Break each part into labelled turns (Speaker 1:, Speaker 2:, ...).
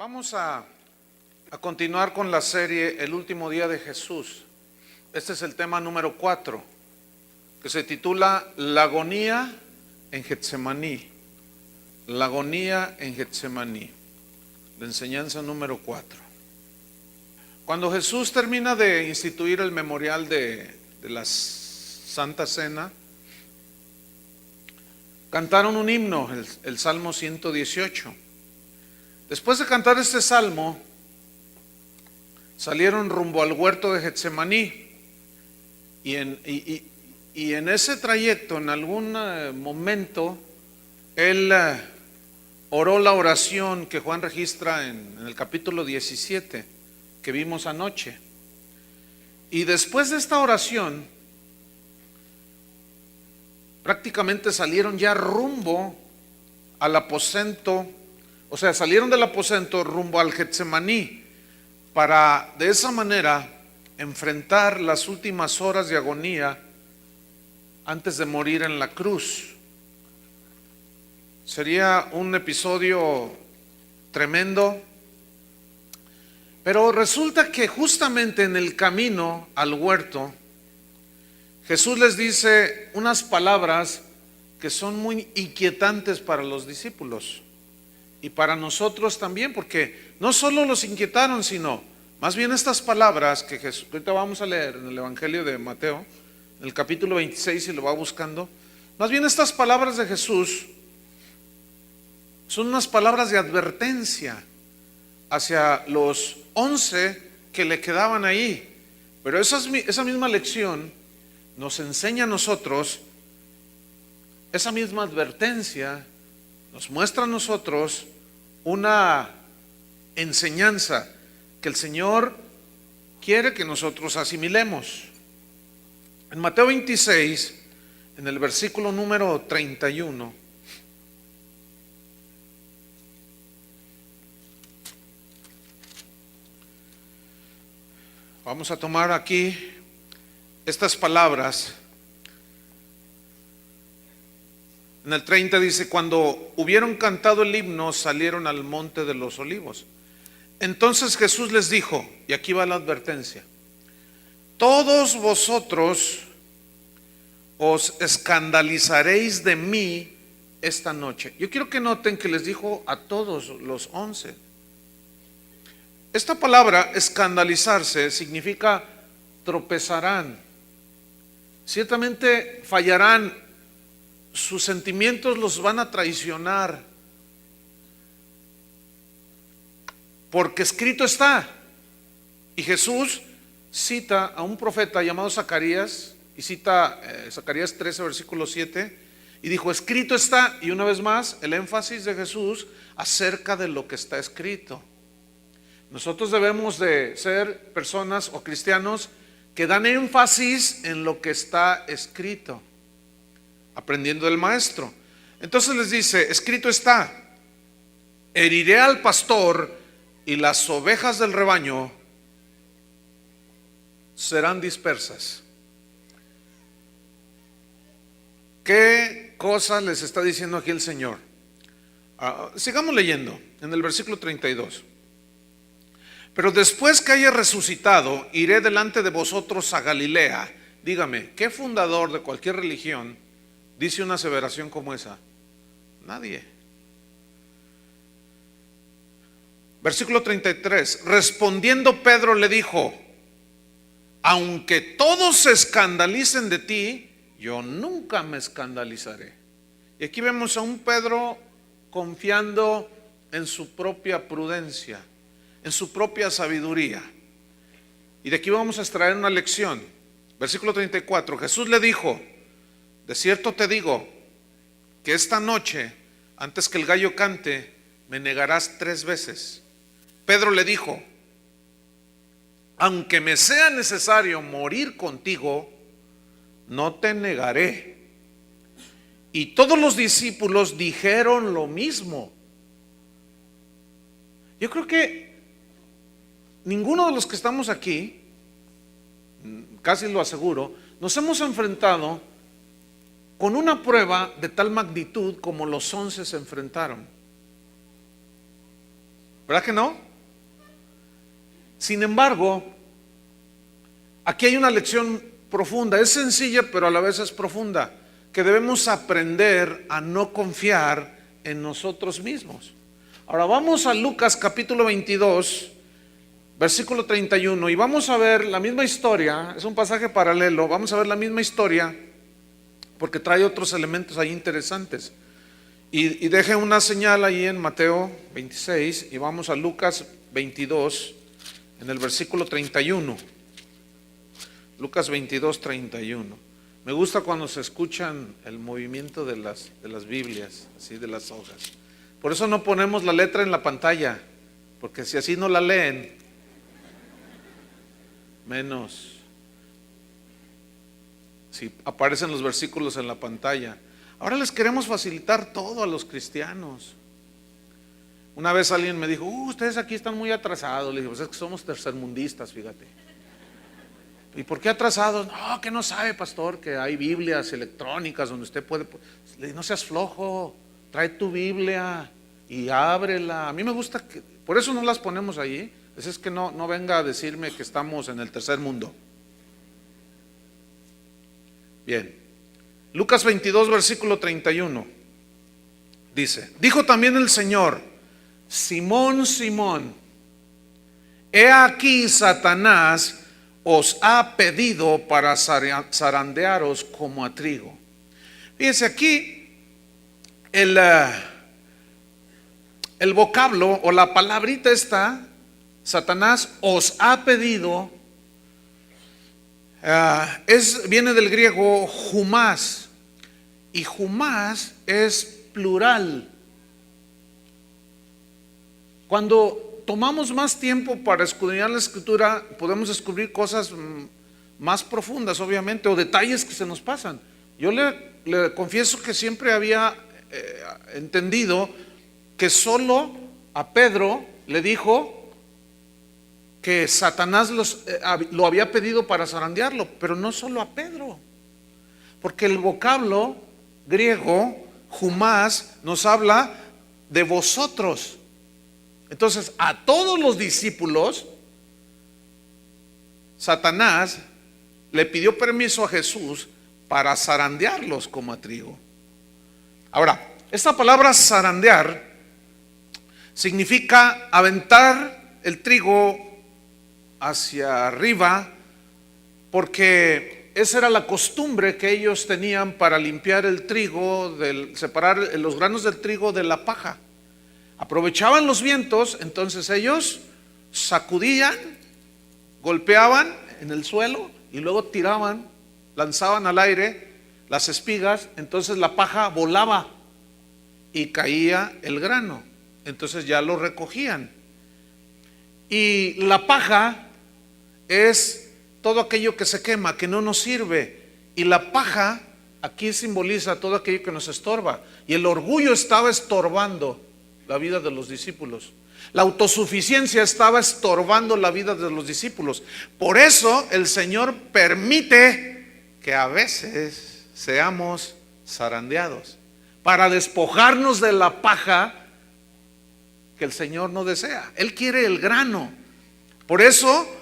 Speaker 1: Vamos a continuar con la serie El último día de Jesús. Este es el tema número 4, que se titula La agonía en Getsemaní. La agonía en Getsemaní. La enseñanza número 4. Cuando Jesús termina de instituir el memorial de la Santa Cena, cantaron un himno, el Salmo 118. Después de cantar este salmo, salieron rumbo al huerto de Getsemaní y en ese trayecto, en algún momento, él oró la oración que Juan registra en el capítulo 17 que vimos anoche. Y después de esta oración, prácticamente salieron ya rumbo al aposento. O sea, salieron del aposento rumbo al Getsemaní para de esa manera enfrentar las últimas horas de agonía antes de morir en la cruz. Sería un episodio tremendo, pero resulta que justamente en el camino al huerto, Jesús les dice unas palabras que son muy inquietantes para los discípulos. Y para nosotros también, porque no solo los inquietaron, sino más bien estas palabras que Jesús, ahorita vamos a leer en el Evangelio de Mateo, en el capítulo 26, si lo va buscando, más bien estas palabras de Jesús son unas palabras de advertencia hacia los 11 que le quedaban ahí. Pero esa misma lección nos enseña a nosotros, esa misma advertencia nos muestra a nosotros una enseñanza que el Señor quiere que nosotros asimilemos. En Mateo 26, en el versículo número 31, vamos a tomar aquí estas palabras. En el 30 dice: cuando hubieron cantado el himno, salieron al monte de los olivos. Entonces Jesús les dijo, y aquí va la advertencia: todos vosotros os escandalizaréis de mí esta noche. Yo quiero que noten que les dijo a todos los 11. Esta palabra escandalizarse significa tropezarán, ciertamente fallarán, sus sentimientos los van a traicionar, porque escrito está. Y Jesús cita a un profeta llamado Zacarías, y cita Zacarías 13 versículo 7, y dijo: escrito está. Y una vez más el énfasis de Jesús acerca de lo que está escrito. Nosotros debemos de ser personas o cristianos que dan énfasis en lo que está escrito, aprendiendo del maestro. Entonces les dice: escrito está, heriré al pastor y las ovejas del rebaño serán dispersas. ¿Qué cosas les está diciendo aquí el Señor? Sigamos leyendo en el versículo 32. Pero después que haya resucitado, iré delante de vosotros a Galilea. Dígame, ¿qué fundador de cualquier religión dice una aseveración como esa? Nadie. Versículo 33. Respondiendo Pedro le dijo: aunque todos se escandalicen de ti, yo nunca me escandalizaré. Y aquí vemos a un Pedro confiando en su propia prudencia, en su propia sabiduría. Y de aquí vamos a extraer una lección. Versículo 34. Jesús le dijo: de cierto te digo que esta noche, antes que el gallo cante, me negarás 3 veces. Pedro le dijo: aunque me sea necesario morir contigo, no te negaré. Y todos los discípulos dijeron lo mismo. Yo creo que ninguno de los que estamos aquí, casi lo aseguro, nos hemos enfrentado con una prueba de tal magnitud como los 11 se enfrentaron. ¿Verdad que no? Sin embargo, aquí hay una lección profunda. Es sencilla, pero a la vez es profunda, que debemos aprender a no confiar en nosotros mismos. Ahora vamos a Lucas capítulo 22, versículo 31, y vamos a ver la misma historia. Es un pasaje paralelo. Vamos a ver la misma historia porque trae otros elementos ahí interesantes. Y deje una señal ahí en Mateo 26 y vamos a Lucas 22 en el versículo 31. Lucas 22, 31. Me gusta cuando se escuchan el movimiento de las Biblias, así de las hojas. Por eso no ponemos la letra en la pantalla, porque si así no la leen, menos si aparecen los versículos en la pantalla. Ahora les queremos facilitar todo a los cristianos. Una vez alguien me dijo, ustedes aquí están muy atrasados. Le dije, pues es que somos tercermundistas, fíjate. ¿Y por qué atrasados? No, que no sabe, pastor, que hay Biblias electrónicas donde usted puede. Le dije, no seas flojo, trae tu Biblia y ábrela. A mí me gusta, por eso no las ponemos ahí. Es que no venga a decirme que estamos en el tercer mundo. Bien. Lucas 22, versículo 31, dice, dijo también el Señor, Simón, Simón, he aquí Satanás os ha pedido para zarandearos como a trigo. Fíjense aquí, el vocablo o la palabrita esta, Satanás os ha pedido, viene del griego humás, y humás es plural. Cuando tomamos más tiempo para escudriñar la escritura, podemos descubrir cosas más profundas, obviamente, o detalles que se nos pasan. Yo le confieso que siempre había entendido que solo a Pedro le dijo que Satanás lo había pedido para zarandearlo, pero no solo a Pedro, porque el vocablo griego, humás, nos habla de vosotros. Entonces, a todos los discípulos, Satanás le pidió permiso a Jesús para zarandearlos como a trigo. Ahora, esta palabra zarandear significa aventar el trigo hacia arriba, porque esa era la costumbre que ellos tenían para limpiar el trigo, separar los granos del trigo de la paja. Aprovechaban los vientos, entonces ellos sacudían, golpeaban en el suelo y luego tiraban, lanzaban al aire las espigas, entonces la paja volaba y caía el grano, entonces ya lo recogían. Y la paja es todo aquello que se quema, que no nos sirve. Y la paja aquí simboliza todo aquello que nos estorba. Y el orgullo estaba estorbando la vida de los discípulos. La autosuficiencia estaba estorbando la vida de los discípulos. Por eso el Señor permite que a veces seamos zarandeados, para despojarnos de la paja que el Señor no desea. Él quiere el grano. Por eso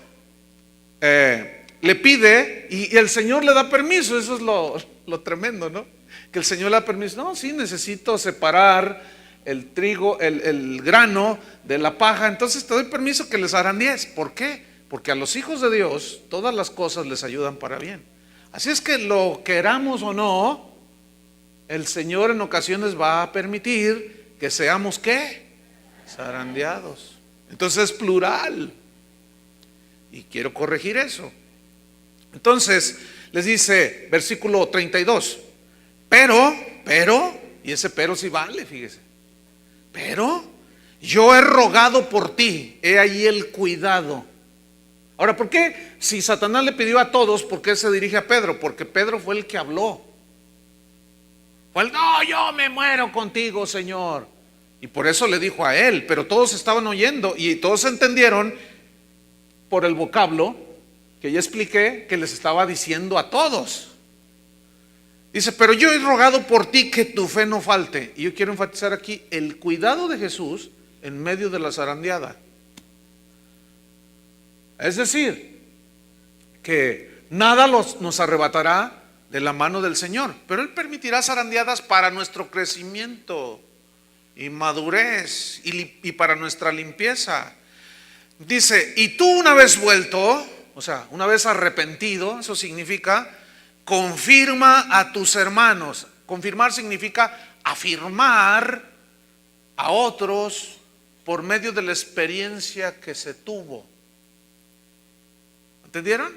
Speaker 1: le pide y el Señor le da permiso. Eso es lo tremendo, ¿no? Que el Señor le da permiso. No, sí, necesito separar el trigo, el grano de la paja. Entonces te doy permiso que les zarandees. ¿Por qué? Porque a los hijos de Dios todas las cosas les ayudan para bien. Así es que lo queramos o no, el Señor en ocasiones va a permitir que seamos ¿qué? Zarandeados. Entonces es plural. Y quiero corregir eso. Entonces les dice, versículo 32, pero, y ese pero sí vale, fíjese. Pero yo he rogado por ti, he ahí el cuidado. Ahora, ¿por qué? Si Satanás le pidió a todos, ¿por qué se dirige a Pedro? Porque Pedro fue el que habló. No, yo me muero contigo, Señor. Y por eso le dijo a él, pero todos estaban oyendo y todos entendieron por el vocablo que ya expliqué, que les estaba diciendo a todos. Dice, pero yo he rogado por ti que tu fe no falte. Y yo quiero enfatizar aquí, el cuidado de Jesús en medio de la zarandeada. Es decir, que nada nos arrebatará de la mano del Señor, pero Él permitirá zarandeadas para nuestro crecimiento y madurez y para nuestra limpieza. Dice, y tú una vez vuelto, o sea, una vez arrepentido, eso significa confirma a tus hermanos. Confirmar significa afirmar a otros por medio de la experiencia que se tuvo. ¿Entendieron?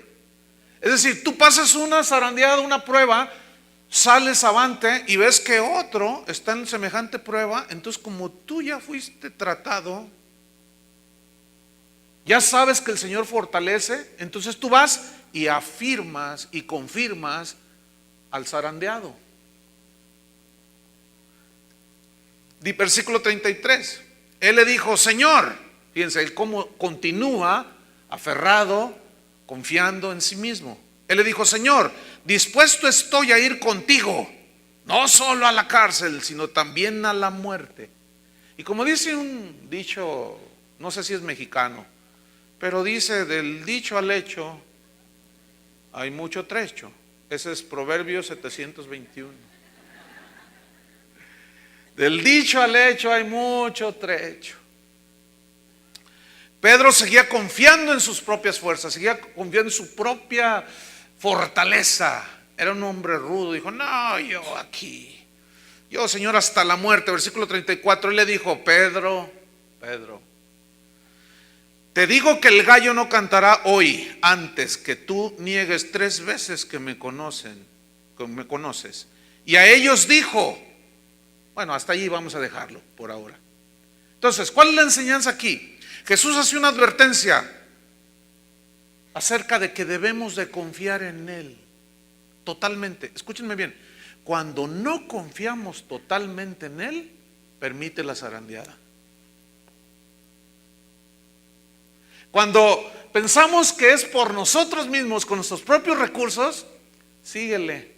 Speaker 1: Es decir, tú pasas una zarandeada, una prueba, sales avante y ves que otro está en semejante prueba, entonces como tú ya fuiste tratado, ya sabes que el Señor fortalece, entonces tú vas y afirmas y confirmas al zarandeado. Versículo 33. Él le dijo, Señor, fíjense, él cómo continúa aferrado, confiando en sí mismo. Él le dijo, Señor, dispuesto estoy a ir contigo, no solo a la cárcel, sino también a la muerte. Y como dice un dicho, no sé si es mexicano, pero dice, del dicho al hecho hay mucho trecho. Ese es Proverbios 721. Del dicho al hecho hay mucho trecho. Pedro seguía confiando en sus propias fuerzas, seguía confiando en su propia fortaleza. Era un hombre rudo, dijo, no, yo aquí, yo Señor hasta la muerte. Versículo 34, él le dijo, Pedro, te digo que el gallo no cantará hoy antes que tú niegues 3 veces que me conoces. Y a ellos dijo, bueno, hasta allí vamos a dejarlo por ahora. Entonces, ¿cuál es la enseñanza aquí? Jesús hace una advertencia acerca de que debemos de confiar en Él totalmente. Escúchenme bien, cuando no confiamos totalmente en Él, permite la zarandeada. Cuando pensamos que es por nosotros mismos, con nuestros propios recursos, síguele.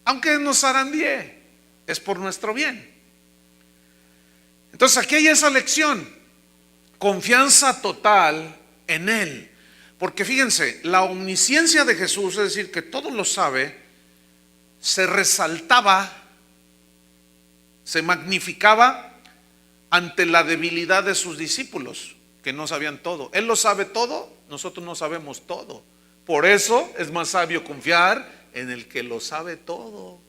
Speaker 1: Aunque nos zarandee, es por nuestro bien. Entonces aquí hay esa lección, confianza total en Él. Porque fíjense, la omnisciencia de Jesús, es decir, que todo lo sabe, se resaltaba, se magnificaba ante la debilidad de sus discípulos, que no sabían todo. Él lo sabe todo, nosotros no sabemos todo. Por eso es más sabio confiar en el que lo sabe todo.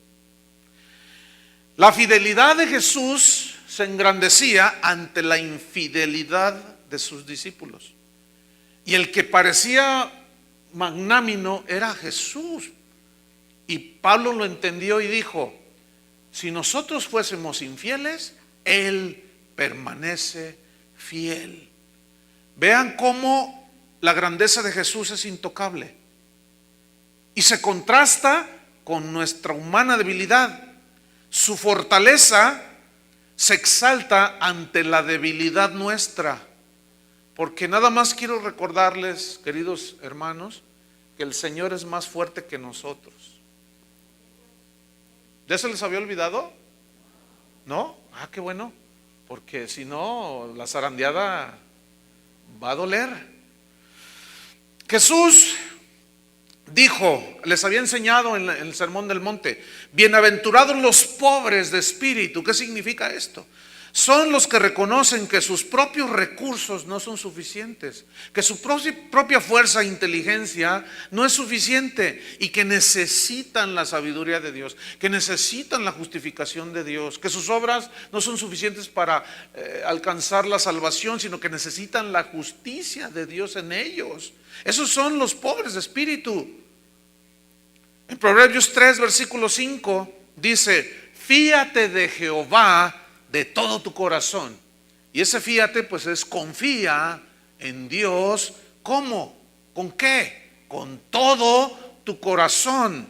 Speaker 1: La fidelidad de Jesús se engrandecía ante la infidelidad de sus discípulos. Y el que parecía magnánimo era Jesús. Y Pablo lo entendió y dijo, si nosotros fuésemos infieles, Él permanece fiel. Vean cómo la grandeza de Jesús es intocable y se contrasta con nuestra humana debilidad. Su fortaleza se exalta ante la debilidad nuestra, porque nada más quiero recordarles, queridos hermanos, que el Señor es más fuerte que nosotros. ¿Ya se les había olvidado? ¿No? Ah, qué bueno, porque si no, la zarandeada va a doler. Jesús dijo, les había enseñado en el Sermón del Monte, bienaventurados los pobres de espíritu. ¿Qué significa esto? Son los que reconocen que sus propios recursos no son suficientes, que su propia fuerza e inteligencia no es suficiente y que necesitan la sabiduría de Dios, que necesitan la justificación de Dios, que sus obras no son suficientes para alcanzar la salvación, sino que necesitan la justicia de Dios en ellos. Esos son los pobres de espíritu. En Proverbios 3, versículo 5 dice, fíate de Jehová de todo tu corazón. Y ese fíate pues es confía en Dios. ¿Cómo? ¿Con qué? Con todo tu corazón.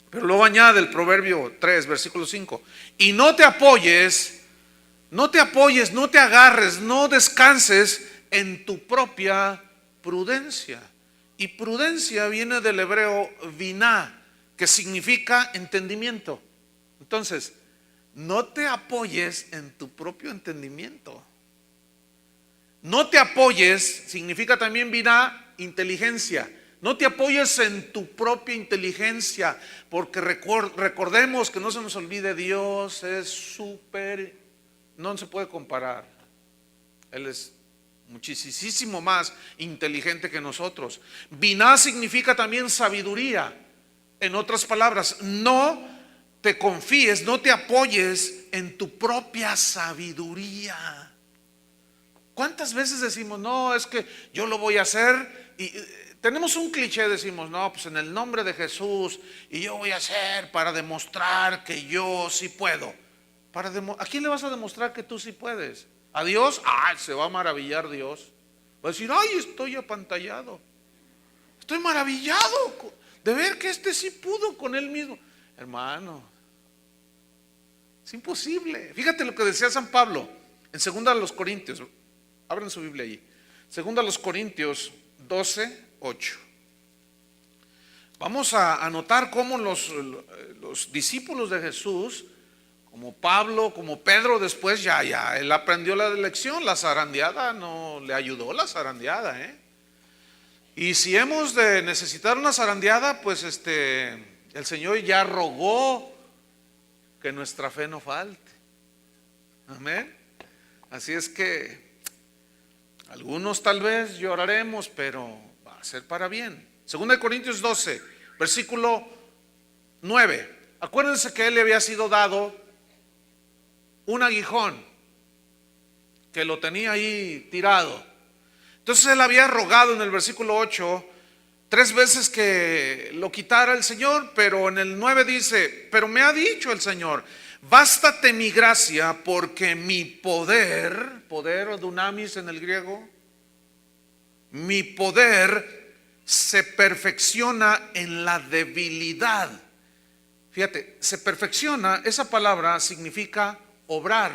Speaker 1: Pero luego añade el Proverbio 3, versículo 5. Y no te apoyes, no te agarres, no descanses en tu propia prudencia. Y prudencia viene del hebreo biná, que significa entendimiento. Entonces, no te apoyes en tu propio entendimiento. No te apoyes, significa también vida, inteligencia. No te apoyes en tu propia inteligencia, porque recordemos que no se nos olvide, Dios es súper, no se puede comparar. Él es muchísimo más inteligente que nosotros. Biná significa también sabiduría. En otras palabras, no te confíes, no te apoyes en tu propia sabiduría. ¿Cuántas veces decimos, no, es que yo lo voy a hacer? Y tenemos un cliché, decimos, no, pues en el nombre de Jesús, y yo voy a hacer para demostrar que yo sí puedo. ¿A quién le vas a demostrar que tú sí puedes? ¿A Dios? Ay, se va a maravillar Dios. Va a decir, ay, estoy apantallado. Estoy maravillado de ver que este sí pudo con él mismo. Hermano, es imposible. Fíjate lo que decía San Pablo en 2 Corintios. Abran su Biblia allí. 2 Corintios 12:8. Vamos a notar cómo los discípulos de Jesús, como Pablo, como Pedro, después ya él aprendió la lección. La zarandeada no le ayudó, la zarandeada, Y si hemos de necesitar una zarandeada, pues el Señor ya rogó que nuestra fe no falte. Amén. Así es que algunos tal vez lloraremos, pero va a ser para bien. 2 Corintios 12, versículo 9. Acuérdense que él le había sido dado un aguijón que lo tenía ahí tirado. Entonces él había rogado en el versículo 8 3 veces que lo quitara el Señor, pero en el 9 dice, pero me ha dicho el Señor, bástate mi gracia, porque mi poder o dunamis en el griego, mi poder se perfecciona en la debilidad. Fíjate, se perfecciona, esa palabra significa obrar.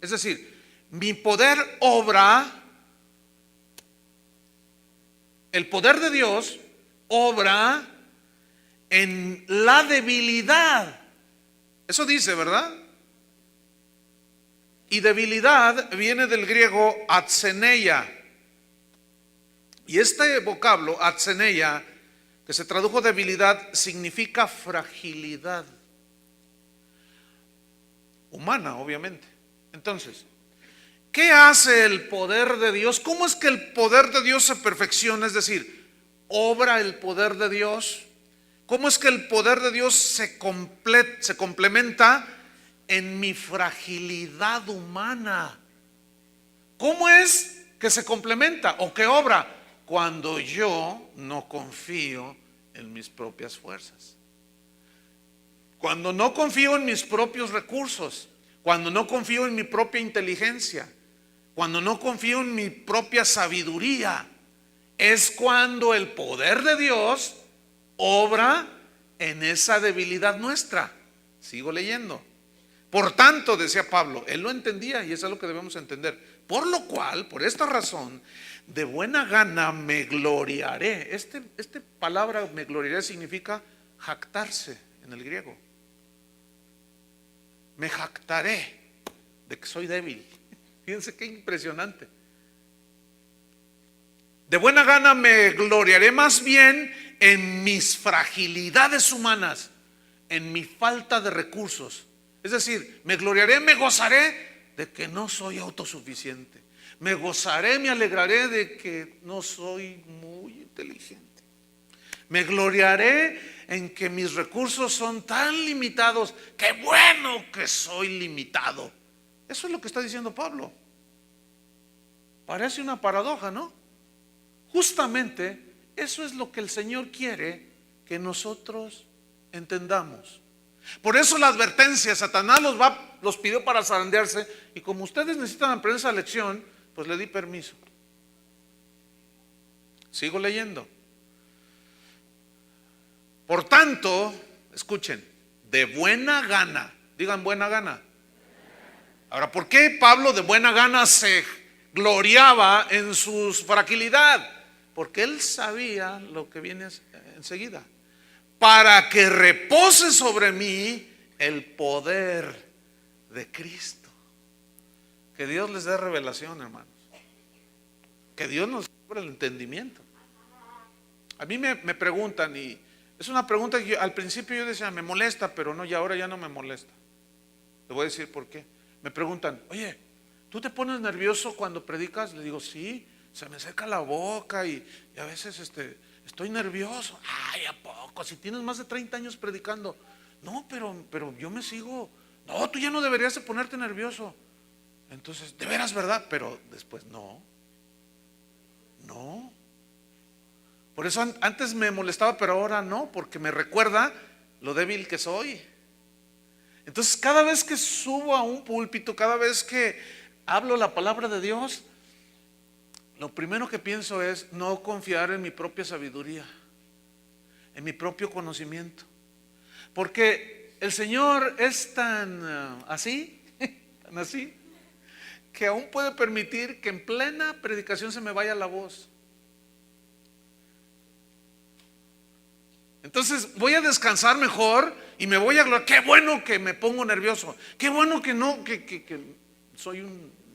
Speaker 1: Es decir, mi poder obra, el poder de Dios obra en la debilidad. Eso dice, ¿verdad? Y debilidad viene del griego atseneia. Y este vocablo, atseneia, que se tradujo debilidad, significa fragilidad humana, obviamente. Entonces, ¿qué hace el poder de Dios? ¿Cómo es que el poder de Dios se perfecciona? Es decir, ¿obra el poder de Dios? ¿Cómo es que el poder de Dios se complementa en mi fragilidad humana? ¿Cómo es que se complementa o que obra? Cuando yo no confío en mis propias fuerzas. Cuando no confío en mis propios recursos. Cuando no confío en mi propia inteligencia. Cuando no confío en mi propia sabiduría. Es cuando el poder de Dios obra en esa debilidad nuestra. Sigo leyendo. Por tanto, decía Pablo, él lo entendía y eso es lo que debemos entender. Por lo cual, por esta razón, de buena gana me gloriaré. Esta palabra me gloriaré significa jactarse en el griego. Me jactaré de que soy débil. Fíjense qué impresionante. De buena gana me gloriaré más bien en mis fragilidades humanas, en mi falta de recursos. Es decir, me gloriaré, me gozaré de que no soy autosuficiente. Me gozaré, me alegraré de que no soy muy inteligente. Me gloriaré en que mis recursos son tan limitados. ¡Qué bueno que soy limitado! Eso es lo que está diciendo Pablo. Parece una paradoja, ¿no? Justamente eso es lo que el Señor quiere que nosotros entendamos. Por eso la advertencia, Satanás los pidió para zarandearse, y como ustedes necesitan aprender esa lección, pues le di permiso. Sigo leyendo. Por tanto, escuchen, de buena gana, digan buena gana. Ahora, ¿por qué Pablo de buena gana se gloriaba en su fragilidad? Porque él sabía lo que viene enseguida. Para que repose sobre mí el poder de Cristo. Que Dios les dé revelación, hermanos. Que Dios nos abra el entendimiento. A mí me preguntan, y es una pregunta que al principio yo decía, me molesta, pero no, y ahora ya no me molesta. Le voy a decir por qué. Me preguntan, oye, ¿tú te pones nervioso cuando predicas? Le digo, sí, se me seca la boca y a veces estoy nervioso. Ay, ¿a poco? Si tienes más de 30 años predicando. No, pero yo me sigo. No, tú ya no deberías de ponerte nervioso. Entonces, de veras, ¿verdad? Pero después, no. Por eso antes me molestaba, pero ahora no, porque me recuerda lo débil que soy. Entonces, cada vez que subo a un púlpito, cada vez que hablo la palabra de Dios, lo primero que pienso es no confiar en mi propia sabiduría, en mi propio conocimiento. Porque el Señor es tan así, tan así, que aún puede permitir que en plena predicación se me vaya la voz. Entonces voy a descansar mejor y me voy a gloriar. Qué bueno que me pongo nervioso. Qué bueno que no, que soy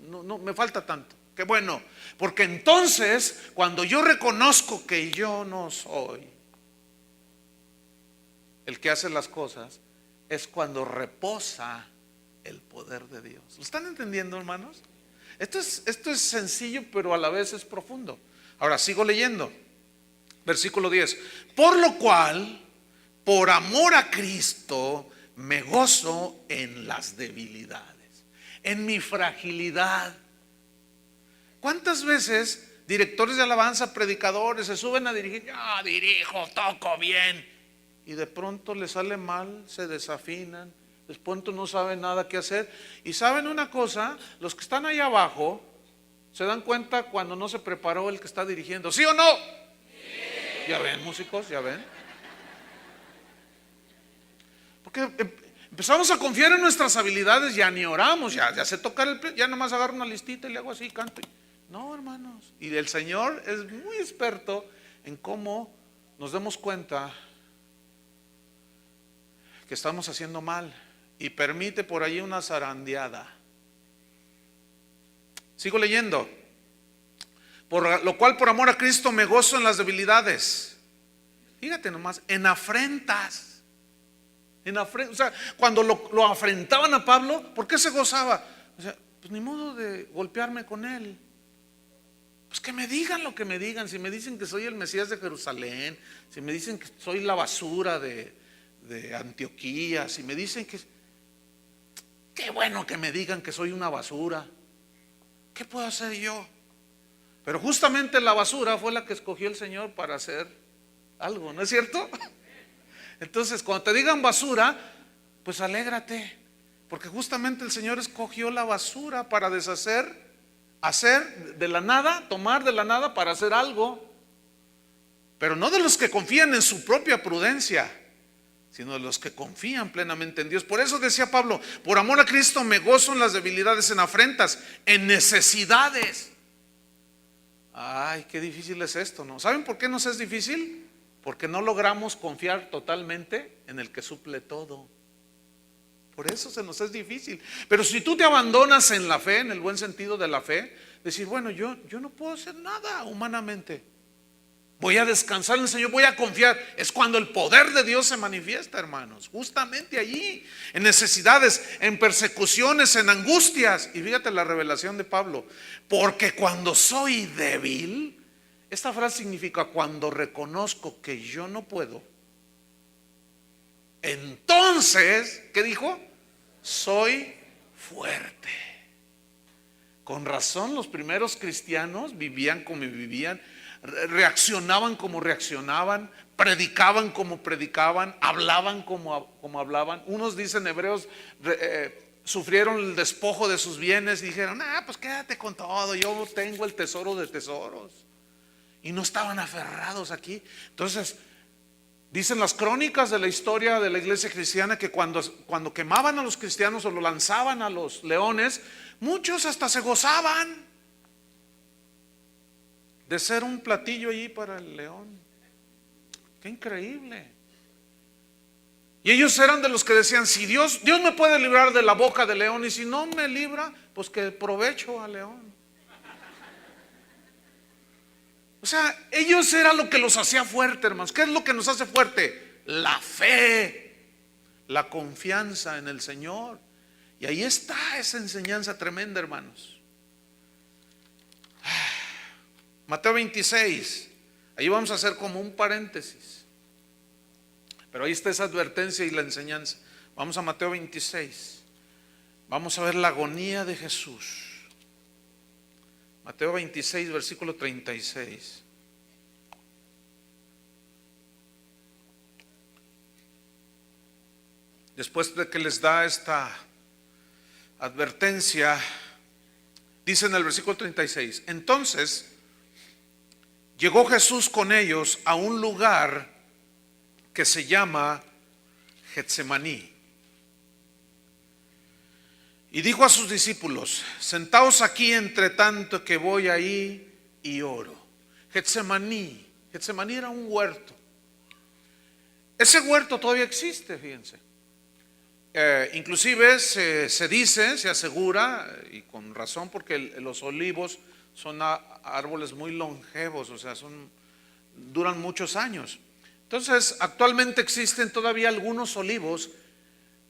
Speaker 1: no me falta tanto. Qué bueno. Porque entonces, cuando yo reconozco que yo no soy el que hace las cosas, es cuando reposa el poder de Dios. ¿Lo están entendiendo, hermanos? Esto es sencillo, pero a la vez es profundo. Ahora sigo leyendo. Versículo 10. Por lo cual, por amor a Cristo, me gozo en las debilidades, en mi fragilidad. ¿Cuántas veces directores de alabanza, predicadores, se suben a dirigir? Yo dirijo, toco bien, y de pronto les sale mal, se desafinan, de pronto no saben nada que hacer. Y saben una cosa, los que están ahí abajo se dan cuenta cuando no se preparó el que está dirigiendo. ¿Sí o no? Sí. Ya ven, músicos, ya ven. Porque empezamos a confiar en nuestras habilidades, ya ni oramos, ya sé tocar ya nomás agarro una listita y le hago así, canto. No, hermanos. Y el Señor es muy experto en cómo nos demos cuenta que estamos haciendo mal y permite por ahí una zarandeada. Sigo leyendo. Por lo cual, por amor a Cristo, me gozo en las debilidades. Fíjate nomás, en afrentas. O sea, cuando lo afrentaban a Pablo, ¿por qué se gozaba? O sea, pues ni modo de golpearme con él. Pues que me digan lo que me digan. Si me dicen que soy el Mesías de Jerusalén, si me dicen que soy la basura de Antioquía, si me dicen que... Qué bueno que me digan que soy una basura. ¿Qué puedo hacer yo? Pero justamente la basura fue la que escogió el Señor para hacer algo, ¿no es cierto? Entonces, cuando te digan basura, pues alégrate, porque justamente el Señor escogió la basura para hacer de la nada, tomar de la nada para hacer algo. Pero no de los que confían en su propia prudencia, sino de los que confían plenamente en Dios. Por eso decía Pablo, por amor a Cristo me gozo en las debilidades, en afrentas, en necesidades. Ay, qué difícil es esto, ¿no? ¿Saben por qué nos es difícil? Porque no logramos confiar totalmente en el que suple todo. Por eso se nos es difícil. Pero si tú te abandonas en la fe, en el buen sentido de la fe, decir, bueno, yo no puedo hacer nada humanamente. Voy a descansar en el Señor, voy a confiar. Es cuando el poder de Dios se manifiesta, hermanos. Justamente allí, en necesidades, en persecuciones, en angustias. Y fíjate la revelación de Pablo. Porque cuando soy débil, esta frase significa cuando reconozco que yo no puedo, entonces, ¿qué dijo? Soy fuerte. Con razón los primeros cristianos vivían como vivían, reaccionaban como reaccionaban, predicaban como predicaban, hablaban como hablaban. Unos dicen hebreos, sufrieron el despojo de sus bienes y dijeron, pues quédate con todo, yo tengo el tesoro de tesoros. Y no estaban aferrados aquí. Entonces, dicen las crónicas de la historia de la iglesia cristiana que cuando quemaban a los cristianos o lo lanzaban a los leones, muchos hasta se gozaban de ser un platillo allí para el león. Qué increíble. Y ellos eran de los que decían, si Dios me puede librar de la boca del león, y si no me libra, pues que provecho al león. O sea, ellos era lo que los hacía fuerte, hermanos. ¿Qué es lo que nos hace fuerte? La fe, la confianza en el Señor. Y ahí está esa enseñanza tremenda, hermanos. Mateo 26, ahí vamos a hacer como un paréntesis, pero ahí está esa advertencia y la enseñanza. Vamos a Mateo 26, vamos a ver la agonía de Jesús. Mateo 26, versículo 36. Después de que les da esta advertencia, dice en el versículo 36, entonces llegó Jesús con ellos a un lugar que se llama Getsemaní. Y dijo a sus discípulos, sentaos aquí entre tanto que voy ahí y oro. Getsemaní era un huerto. Ese huerto todavía existe, fíjense. Inclusive se dice, se asegura, y con razón, porque los olivos son árboles muy longevos, o sea, duran muchos años. Entonces, actualmente existen todavía algunos olivos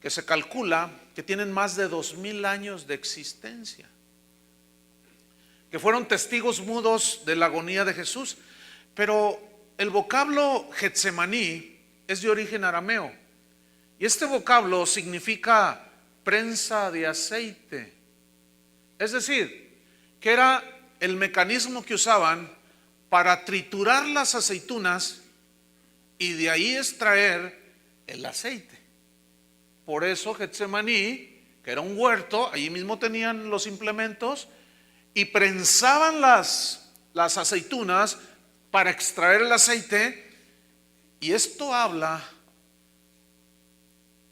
Speaker 1: que se calcula que tienen más de 2000 años de existencia, que fueron testigos mudos de la agonía de Jesús. Pero el vocablo Getsemaní es de origen arameo, y este vocablo significa prensa de aceite. Es decir, que era el mecanismo que usaban para triturar las aceitunas y de ahí extraer el aceite. Por eso Getsemaní, que era un huerto, allí mismo tenían los implementos y prensaban las aceitunas para extraer el aceite. Y esto habla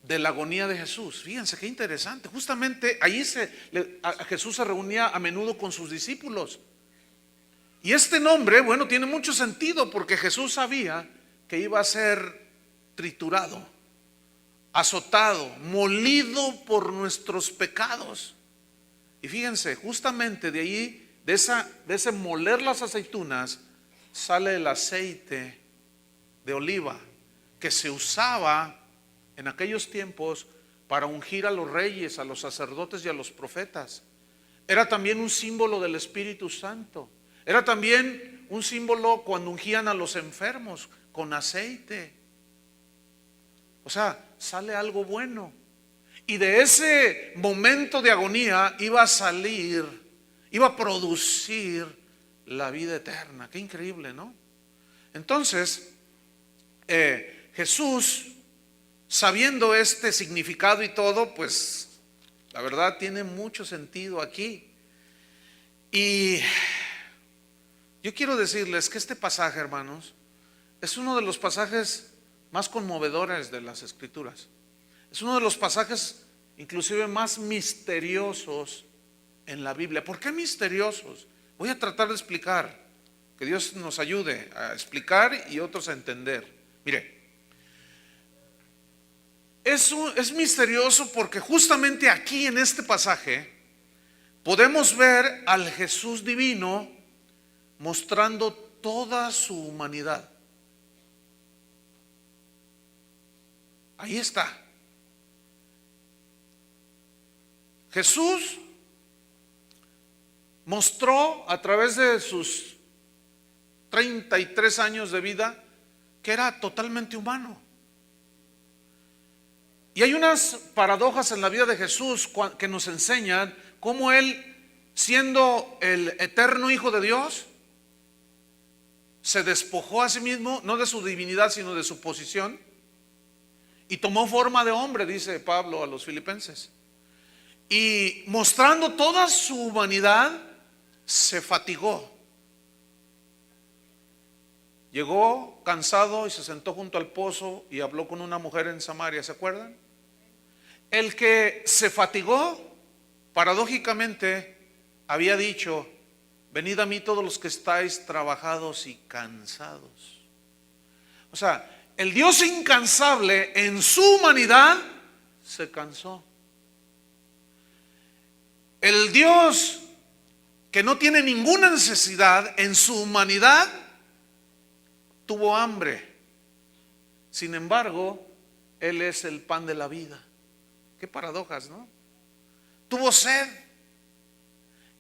Speaker 1: de la agonía de Jesús. Fíjense qué interesante. Justamente allí Jesús se reunía a menudo con sus discípulos. Y este nombre, bueno, tiene mucho sentido porque Jesús sabía que iba a ser triturado, azotado, molido por nuestros pecados. Y fíjense, justamente de allí, de ese moler las aceitunas, sale el aceite de oliva que se usaba en aquellos tiempos para ungir a los reyes, a los sacerdotes y a los profetas. Era también un símbolo del Espíritu Santo. Era también un símbolo cuando ungían a los enfermos con aceite. O sea, sale algo bueno. Y de ese momento de agonía iba a producir la vida eterna. Qué increíble, ¿no? Entonces, Jesús, sabiendo este significado y todo, pues la verdad tiene mucho sentido aquí. Y yo quiero decirles que este pasaje, hermanos, es uno de los pasajes más conmovedores de las Escrituras. Es uno de los pasajes inclusive más misteriosos en la Biblia. ¿Por qué misteriosos? Voy a tratar de explicar, que Dios nos ayude a explicar y otros a entender. Mire, es misterioso porque justamente aquí en este pasaje podemos ver al Jesús divino mostrando toda su humanidad. Ahí está. Jesús mostró a través de sus 33 años de vida que era totalmente humano. Y hay unas paradojas en la vida de Jesús que nos enseñan cómo Él, siendo el eterno Hijo de Dios, se despojó a sí mismo, no de su divinidad, sino de su posición, y tomó forma de hombre, dice Pablo a los filipenses. Y mostrando toda su humanidad, se fatigó. Llegó cansado y se sentó junto al pozo y habló con una mujer en Samaria, ¿se acuerdan? El que se fatigó, paradójicamente, había dicho: venid a mí todos los que estáis trabajados y cansados. O sea, el Dios incansable en su humanidad se cansó. El Dios que no tiene ninguna necesidad en su humanidad tuvo hambre. Sin embargo, Él es el pan de la vida. Qué paradojas, ¿no? Tuvo sed.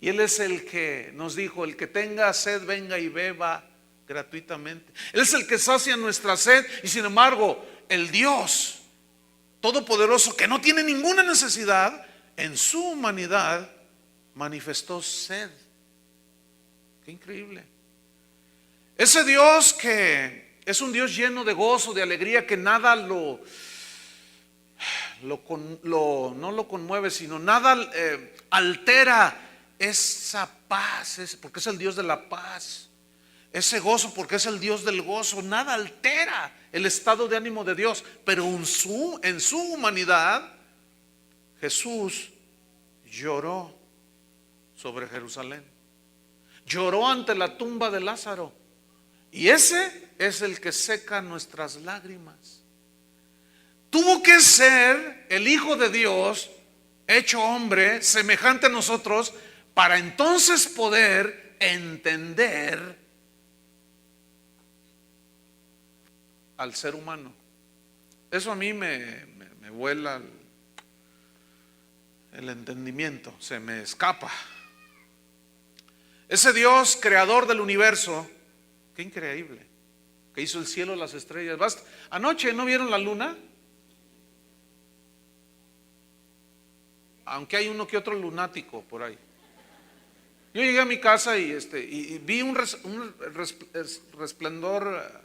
Speaker 1: Y Él es el que nos dijo: el que tenga sed, venga y beba gratuitamente. Él es el que sacia nuestra sed. Y sin embargo, el Dios todopoderoso, que no tiene ninguna necesidad, en su humanidad manifestó sed. Qué increíble. Ese Dios que es un Dios lleno de gozo, de alegría, que nada no lo conmueve, sino nada altera esa paz, porque es el Dios de la paz. Ese gozo, porque es el Dios del gozo. Nada altera el estado de ánimo de Dios. Pero en su humanidad, Jesús lloró sobre Jerusalén. Lloró ante la tumba de Lázaro. Y ese es el que seca nuestras lágrimas. Tuvo que ser el Hijo de Dios, hecho hombre, semejante a nosotros, para entonces poder entender al ser humano. Eso a mí me vuela el entendimiento, se me escapa. Ese Dios creador del universo, qué increíble, que hizo el cielo, las estrellas. Anoche, ¿no vieron la luna? Aunque hay uno que otro lunático por ahí. Yo llegué a mi casa y vi un resplandor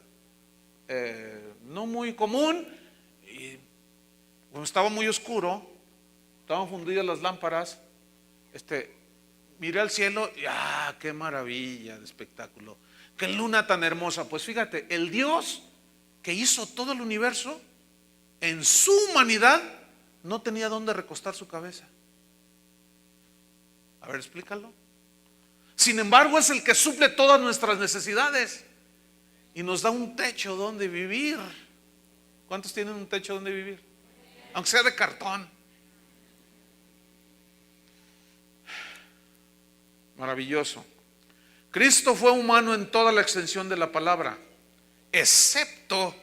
Speaker 1: no muy común, y como estaba muy oscuro, estaban fundidas las lámparas, miré al cielo y qué maravilla de espectáculo, qué luna tan hermosa. Pues fíjate, el Dios que hizo todo el universo, en su humanidad no tenía dónde recostar su cabeza. A ver, explícalo. Sin embargo, es el que suple todas nuestras necesidades y nos da un techo donde vivir. ¿Cuántos tienen un techo donde vivir? Aunque sea de cartón. Maravilloso. Cristo fue humano en toda la extensión de la palabra, excepto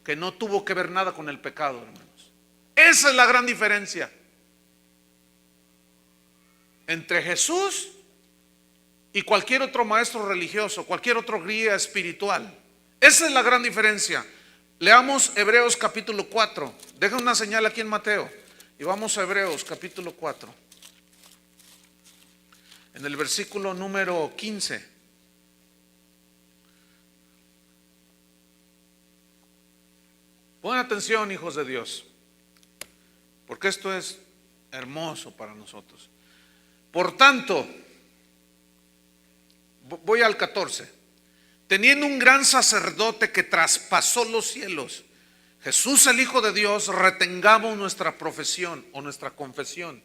Speaker 1: que no tuvo que ver nada con el pecado, hermanos. Esa es la gran diferencia entre Jesús y cualquier otro maestro religioso, cualquier otro guía espiritual. Esa es la gran diferencia. Leamos Hebreos capítulo 4. Deja una señal aquí en Mateo y vamos a Hebreos capítulo 4. En el versículo número 15. Pongan atención, hijos de Dios, porque esto es hermoso para nosotros. Por tanto, voy al 14. Teniendo un gran sacerdote que traspasó los cielos, Jesús el Hijo de Dios, retengamos nuestra profesión o nuestra confesión.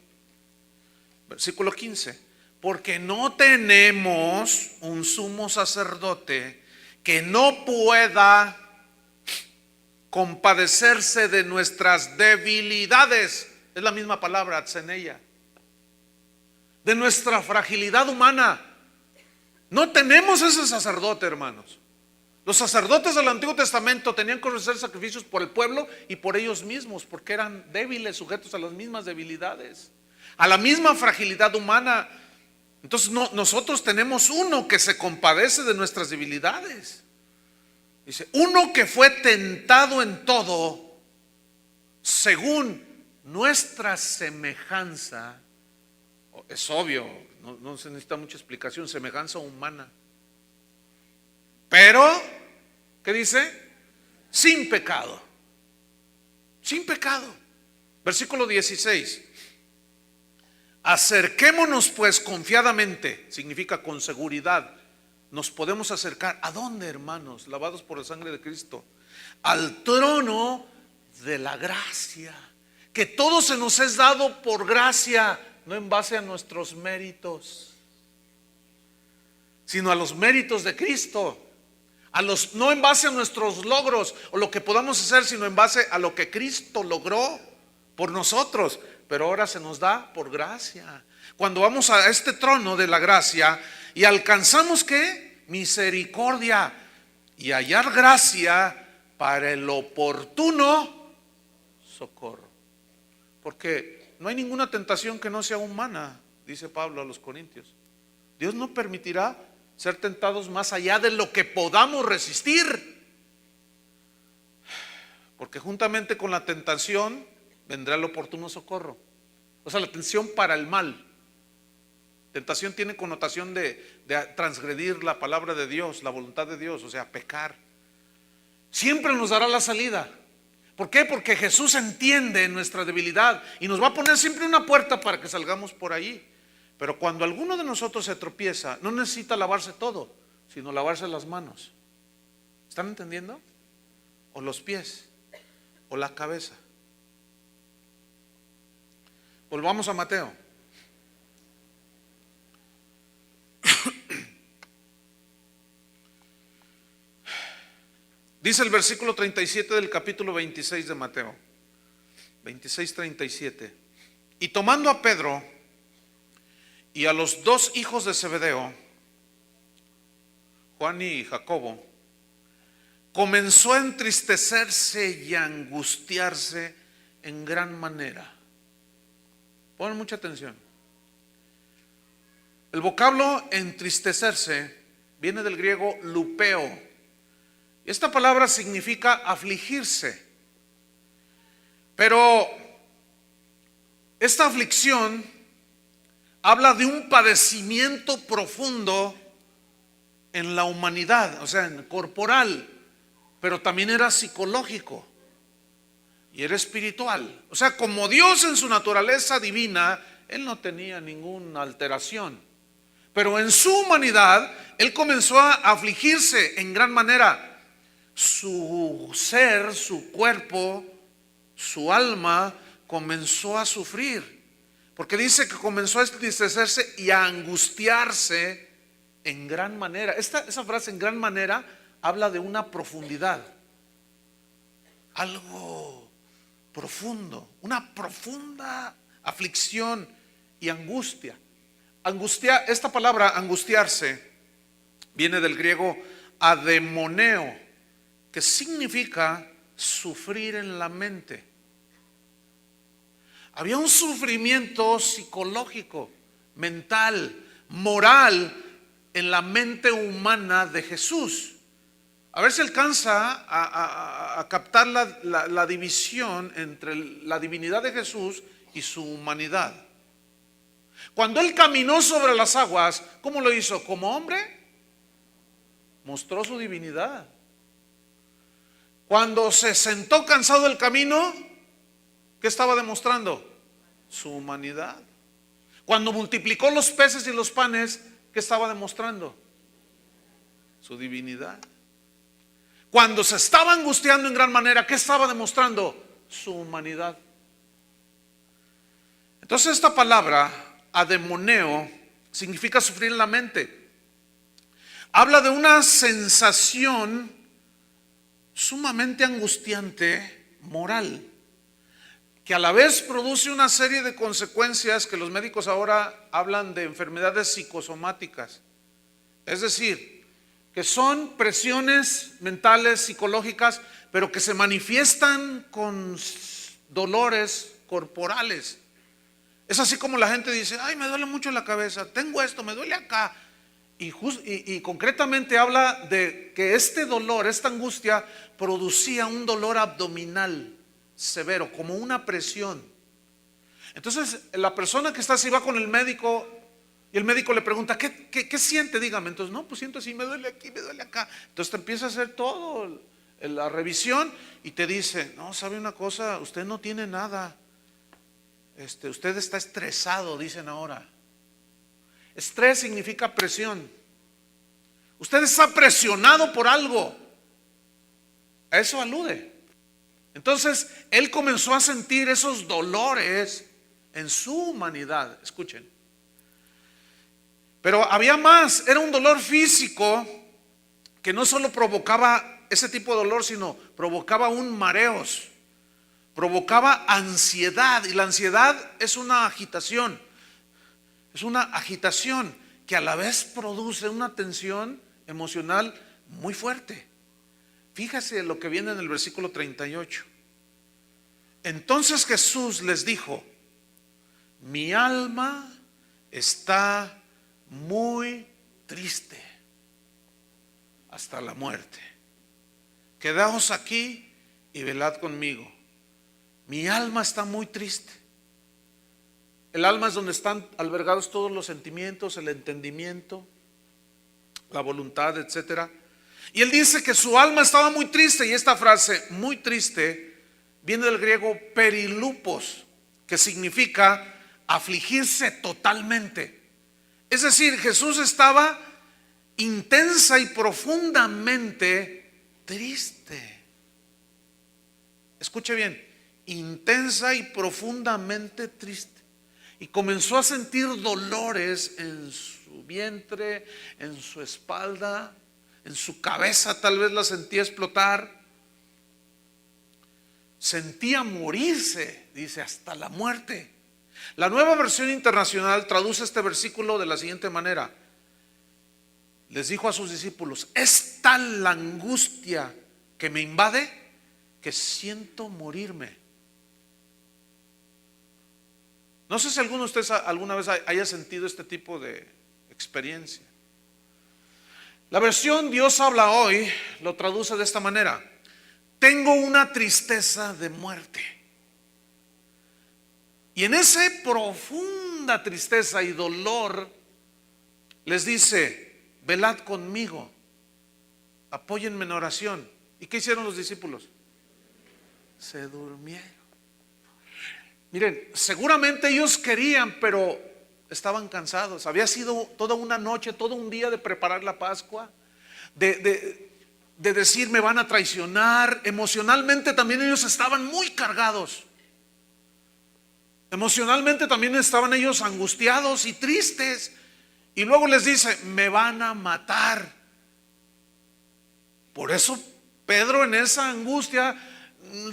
Speaker 1: Versículo 15. Porque no tenemos un sumo sacerdote que no pueda compadecerse de nuestras debilidades. Es la misma palabra, atseneia. De nuestra fragilidad humana. No tenemos ese sacerdote, hermanos. Los sacerdotes del Antiguo Testamento tenían que ofrecer sacrificios por el pueblo y por ellos mismos, porque eran débiles, sujetos a las mismas debilidades, a la misma fragilidad humana. Entonces nosotros tenemos uno que se compadece de nuestras debilidades. Dice, uno que fue tentado en todo según nuestra semejanza. Es obvio, no se necesita mucha explicación, semejanza humana. Pero, ¿qué dice? Sin pecado. Sin pecado. Versículo 16. Acerquémonos pues confiadamente, significa con seguridad. Nos podemos acercar. ¿A dónde, hermanos? Lavados por la sangre de Cristo. Al trono de la gracia. Que todo se nos es dado por gracia, no en base a nuestros méritos, sino a los méritos de Cristo. No en base a nuestros logros o lo que podamos hacer, sino en base a lo que Cristo logró por nosotros. Pero ahora se nos da por gracia. Cuando vamos a este trono de la gracia y alcanzamos ¿qué? Misericordia y hallar gracia para el oportuno socorro. Porque no hay ninguna tentación que no sea humana, dice Pablo a los Corintios. Dios no permitirá ser tentados más allá de lo que podamos resistir. Porque juntamente con la tentación vendrá el oportuno socorro. O sea, la tentación para el mal. Tentación tiene connotación de transgredir la palabra de Dios, la voluntad de Dios, o sea, pecar. Siempre nos dará la salida. ¿Por qué? Porque Jesús entiende nuestra debilidad y nos va a poner siempre una puerta para que salgamos por ahí. Pero cuando alguno de nosotros se tropieza, no necesita lavarse todo, sino lavarse las manos. ¿Están entendiendo? O los pies, o la cabeza. Volvamos a Mateo. Dice el versículo 37 del capítulo 26 de Mateo. 26:37. Y tomando a Pedro y a los dos hijos de Zebedeo, Juan y Jacobo, comenzó a entristecerse y a angustiarse en gran manera. Ponen mucha atención. El vocablo entristecerse viene del griego lupeo. Esta palabra significa afligirse. Pero esta aflicción habla de un padecimiento profundo en la humanidad, o sea, en corporal, pero también era psicológico y era espiritual. O sea, como Dios en su naturaleza divina, Él no tenía ninguna alteración. Pero en su humanidad, Él comenzó a afligirse en gran manera. Su ser, su cuerpo, su alma comenzó a sufrir. Porque dice que comenzó a entristecerse y a angustiarse en gran manera. Esa frase en gran manera habla de una profundidad. Algo profundo, una profunda aflicción y angustia. Esta palabra angustiarse viene del griego ademoneo, que significa sufrir en la mente. Había un sufrimiento psicológico, mental, moral en la mente humana de Jesús. A ver si alcanza a captar la división entre la divinidad de Jesús y su humanidad. Cuando Él caminó sobre las aguas, ¿cómo lo hizo? Como hombre, mostró su divinidad. Cuando se sentó cansado del camino, ¿qué estaba demostrando? Su humanidad. Cuando multiplicó los peces y los panes, ¿qué estaba demostrando? Su divinidad. Cuando se estaba angustiando en gran manera, ¿qué estaba demostrando? Su humanidad. Entonces esta palabra, ademoneo, significa sufrir en la mente. Habla de una sensación sumamente angustiante moral, que a la vez produce una serie de consecuencias que los médicos ahora hablan de enfermedades psicosomáticas. Es decir, que son presiones mentales, psicológicas, pero que se manifiestan con dolores corporales. Es así como la gente dice: ay, me duele mucho la cabeza, tengo esto, me duele acá. Y concretamente habla de que este dolor, esta angustia, producía un dolor abdominal severo, como una presión. Entonces la persona que está así va con el médico y el médico le pregunta: ¿qué siente? Dígame. Entonces, no, pues siento así, me duele aquí, me duele acá. Entonces te empieza a hacer todo la revisión y te dice: no, ¿sabe una cosa? Usted no tiene nada. Usted está estresado, dicen ahora. Estrés significa presión. Usted está presionado por algo. A eso alude. Entonces él comenzó a sentir esos dolores en su humanidad. Escuchen. Pero había más. Era un dolor físico que no solo provocaba ese tipo de dolor, sino provocaba un mareos, provocaba ansiedad. Y la ansiedad es una agitación que a la vez produce una tensión emocional muy fuerte. Fíjese lo que viene en el versículo 38. Entonces Jesús les dijo: mi alma está muy triste hasta la muerte. Quedaos aquí y velad conmigo. Mi alma está muy triste. El alma es donde están albergados todos los sentimientos, el entendimiento, la voluntad, etcétera. Y él dice que su alma estaba muy triste, y esta frase, muy triste, viene del griego perilupos, que significa afligirse totalmente. Es decir, Jesús estaba intensa y profundamente triste. Escuche bien, intensa y profundamente triste. Y comenzó a sentir dolores en su vientre, en su espalda, en su cabeza, tal vez la sentía explotar. Sentía morirse, dice, hasta la muerte. La Nueva Versión Internacional traduce este versículo de la siguiente manera: les dijo a sus discípulos: es tal la angustia que me invade que siento morirme. No sé si alguno de ustedes alguna vez haya sentido este tipo de experiencia. La versión Dios habla hoy lo traduce de esta manera: tengo una tristeza de muerte. Y en esa profunda tristeza y dolor les dice: velad conmigo, apóyenme en oración. ¿Y qué hicieron los discípulos? Se durmieron. Miren, seguramente ellos querían, pero estaban cansados. Había sido toda una noche, todo un día de preparar la Pascua, de decir me van a traicionar. Emocionalmente también ellos estaban muy cargados. Emocionalmente también estaban ellos angustiados y tristes. Y luego les dice: me van a matar. Por eso Pedro, en esa angustia,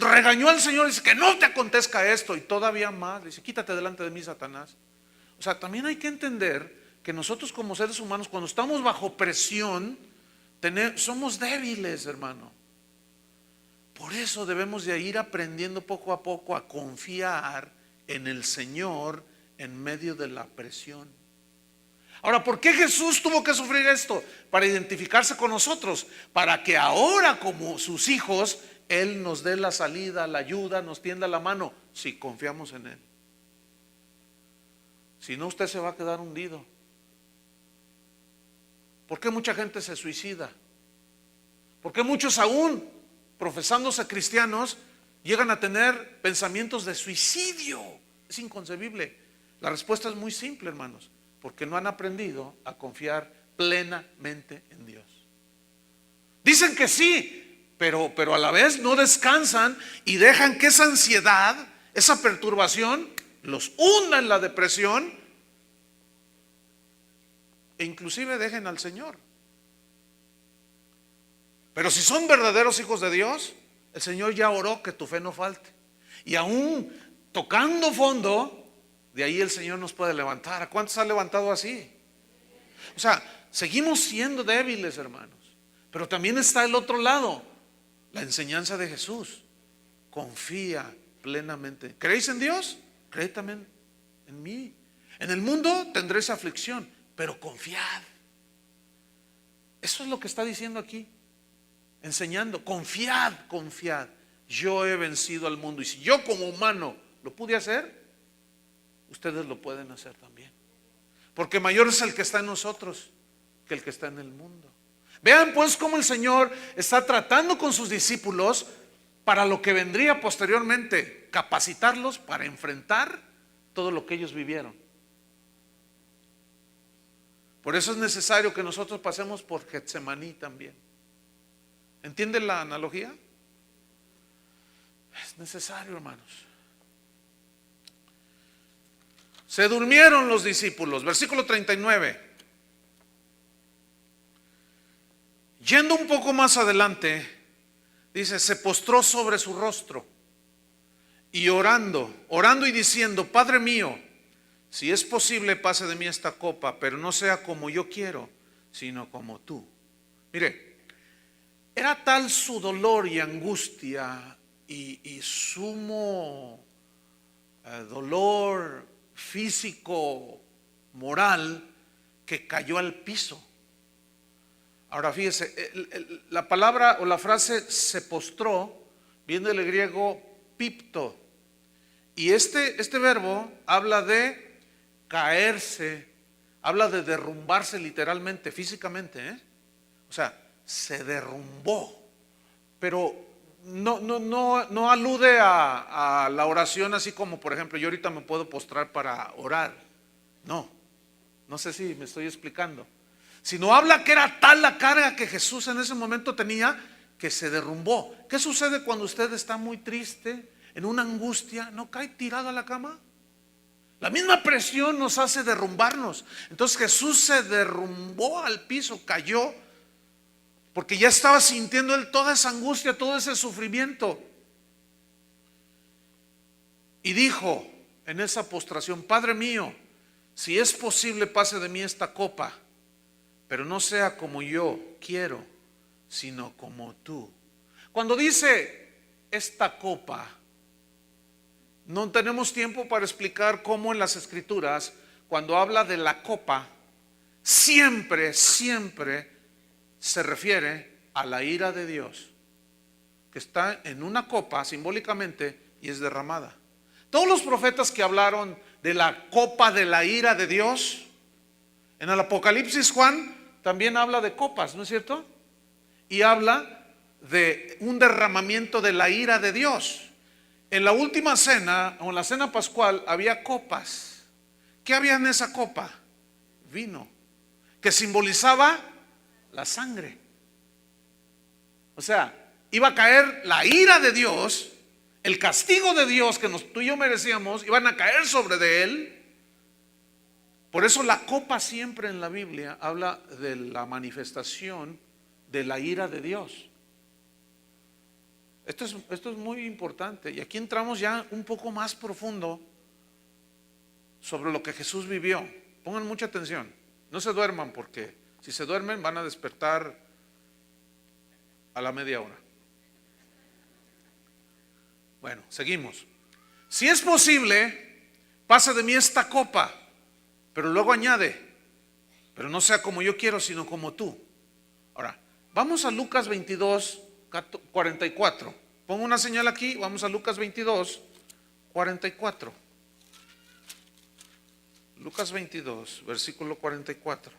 Speaker 1: regañó al Señor y dice: que no te acontezca esto. Y todavía más le dice: quítate delante de mí, Satanás. O sea, también hay que entender que nosotros como seres humanos, cuando estamos bajo presión, somos débiles, hermano. Por eso debemos de ir aprendiendo poco a poco a confiar en el Señor en medio de la presión. Ahora, ¿por qué Jesús tuvo que sufrir esto? Para identificarse con nosotros, para que ahora, como sus hijos, Él nos dé la salida, la ayuda, nos tienda la mano, si confiamos en Él. Si no, usted se va a quedar hundido. ¿Por qué mucha gente se suicida? ¿Por qué muchos, aún profesándose cristianos, llegan a tener pensamientos de suicidio? Es inconcebible. La respuesta es muy simple, hermanos: porque no han aprendido a confiar plenamente en Dios. Dicen que sí, pero a la vez no descansan y dejan que esa ansiedad, esa perturbación, los hunda en la depresión, e inclusive dejen al Señor. Pero si son verdaderos hijos de Dios, el Señor ya oró que tu fe no falte. Y aún tocando fondo, de ahí el Señor nos puede levantar. ¿A cuántos ha levantado así? O sea, seguimos siendo débiles, hermanos. Pero también está el otro lado, la enseñanza de Jesús: confía plenamente. ¿Creéis en Dios? Creed también en mí. En el mundo tendréis aflicción, pero confiad. Eso es lo que está diciendo aquí, enseñando: confiad, confiad. Yo he vencido al mundo, y si yo como humano lo pude hacer, ustedes lo pueden hacer también. Porque mayor es el que está en nosotros que el que está en el mundo. Vean pues cómo el Señor está tratando con sus discípulos para lo que vendría posteriormente, capacitarlos para enfrentar todo lo que ellos vivieron. Por eso es necesario que nosotros pasemos por Getsemaní también. ¿Entienden la analogía? Es necesario, hermanos. Se durmieron los discípulos. Versículo 39. Yendo un poco más adelante, dice, se postró sobre su rostro y orando y diciendo, Padre mío, si es posible pase de mí esta copa, pero no sea como yo quiero, sino como tú. Mire, era tal su dolor y angustia y sumo dolor físico, moral, que cayó al piso. Ahora fíjese, la palabra o la frase se postró viene del griego pipto, y este verbo habla de caerse, habla de derrumbarse literalmente, físicamente, o sea, se derrumbó, pero no alude a la oración así como, por ejemplo, yo ahorita me puedo postrar para orar. No sé si me estoy explicando. Sino habla que era tal la carga que Jesús en ese momento tenía que se derrumbó. ¿Qué sucede cuando usted está muy triste, en una angustia? ¿No cae tirado a la cama? La misma presión nos hace derrumbarnos. Entonces Jesús se derrumbó al piso, cayó, porque ya estaba sintiendo él toda esa angustia, todo ese sufrimiento. Y dijo en esa postración, Padre mío, si es posible pase de mí esta copa, pero no sea como yo quiero, sino como tú. Cuando dice esta copa, no tenemos tiempo para explicar cómo en las Escrituras, cuando habla de la copa, siempre se refiere a la ira de Dios, que está en una copa simbólicamente y es derramada. Todos los profetas que hablaron de la copa de la ira de Dios, en el Apocalipsis Juan también habla de copas, ¿no es cierto? Y habla de un derramamiento de la ira de Dios. En la última cena, o en la cena pascual, había copas. ¿Qué había en esa copa? Vino, que simbolizaba la sangre. O sea, iba a caer la ira de Dios, el castigo de Dios que tú y yo merecíamos, iban a caer sobre de él. Por eso la copa siempre en la Biblia habla de la manifestación de la ira de Dios. Esto es muy importante, y aquí entramos ya un poco más profundo sobre lo que Jesús vivió. Pongan mucha atención, no se duerman, porque si se duermen van a despertar a la media hora. Bueno, seguimos. Si es posible, pase de mí esta copa, pero luego añade, pero no sea como yo quiero, sino como tú. Ahora, vamos a Lucas 22, 44. Pongo una señal aquí, vamos a Lucas 22, 44. Lucas 22, versículo 44.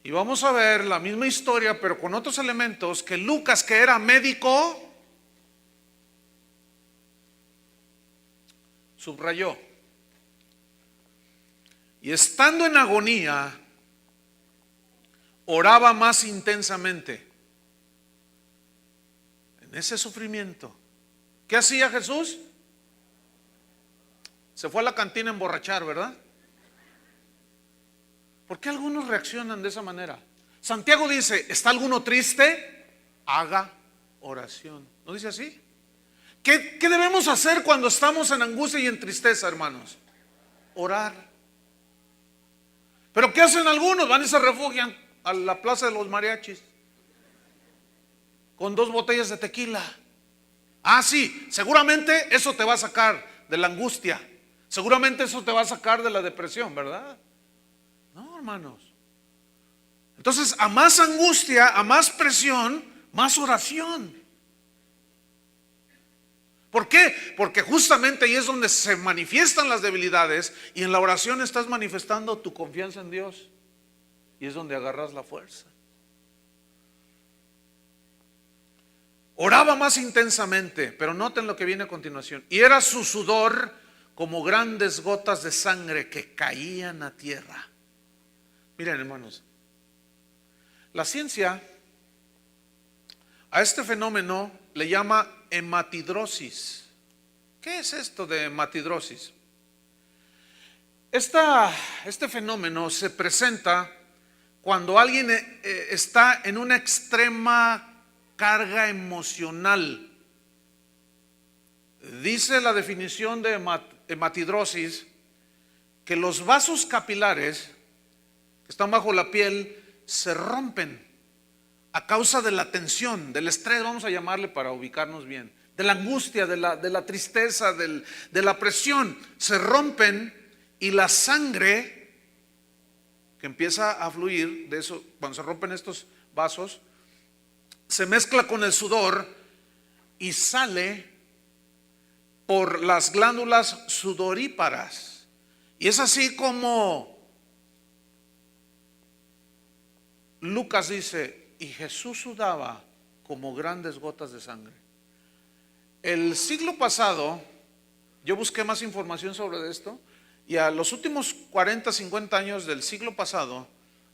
Speaker 1: Y vamos a ver la misma historia, pero con otros elementos que Lucas, que era médico, subrayó. Y estando en agonía, oraba más intensamente. En ese sufrimiento, ¿qué hacía Jesús? Se fue a la cantina a emborrachar, ¿verdad? ¿Por qué algunos reaccionan de esa manera? Santiago dice, ¿está alguno triste? Haga oración. ¿No dice así? ¿Qué debemos hacer cuando estamos en angustia y en tristeza, hermanos? Orar. ¿Pero qué hacen algunos? Van y se refugian a la plaza de los mariachis con 2 botellas de tequila. Ah, sí, seguramente eso te va a sacar de la angustia. Seguramente eso te va a sacar de la depresión, ¿verdad? No, hermanos. Entonces, a más angustia, a más presión, más oración. ¿Por qué? Porque justamente ahí es donde se manifiestan las debilidades, y en la oración estás manifestando tu confianza en Dios, y es donde agarras la fuerza. Oraba más intensamente, pero noten lo que viene a continuación. Y era su sudor como grandes gotas de sangre que caían a tierra. Miren, hermanos, la ciencia a este fenómeno le llama hematidrosis. ¿Qué es esto de hematidrosis? Este fenómeno se presenta cuando alguien está en una extrema carga emocional. Dice la definición de hematidrosis que los vasos capilares que están bajo la piel se rompen a causa de la tensión, del estrés, vamos a llamarle para ubicarnos bien, de la angustia, de la tristeza, de la presión. Se rompen y la sangre que empieza a fluir de eso, cuando se rompen estos vasos, se mezcla con el sudor y sale por las glándulas sudoríparas. Y es así como Lucas dice, y Jesús sudaba como grandes gotas de sangre. El siglo pasado, yo busqué más información sobre esto, y a los últimos 40, 50 años del siglo pasado,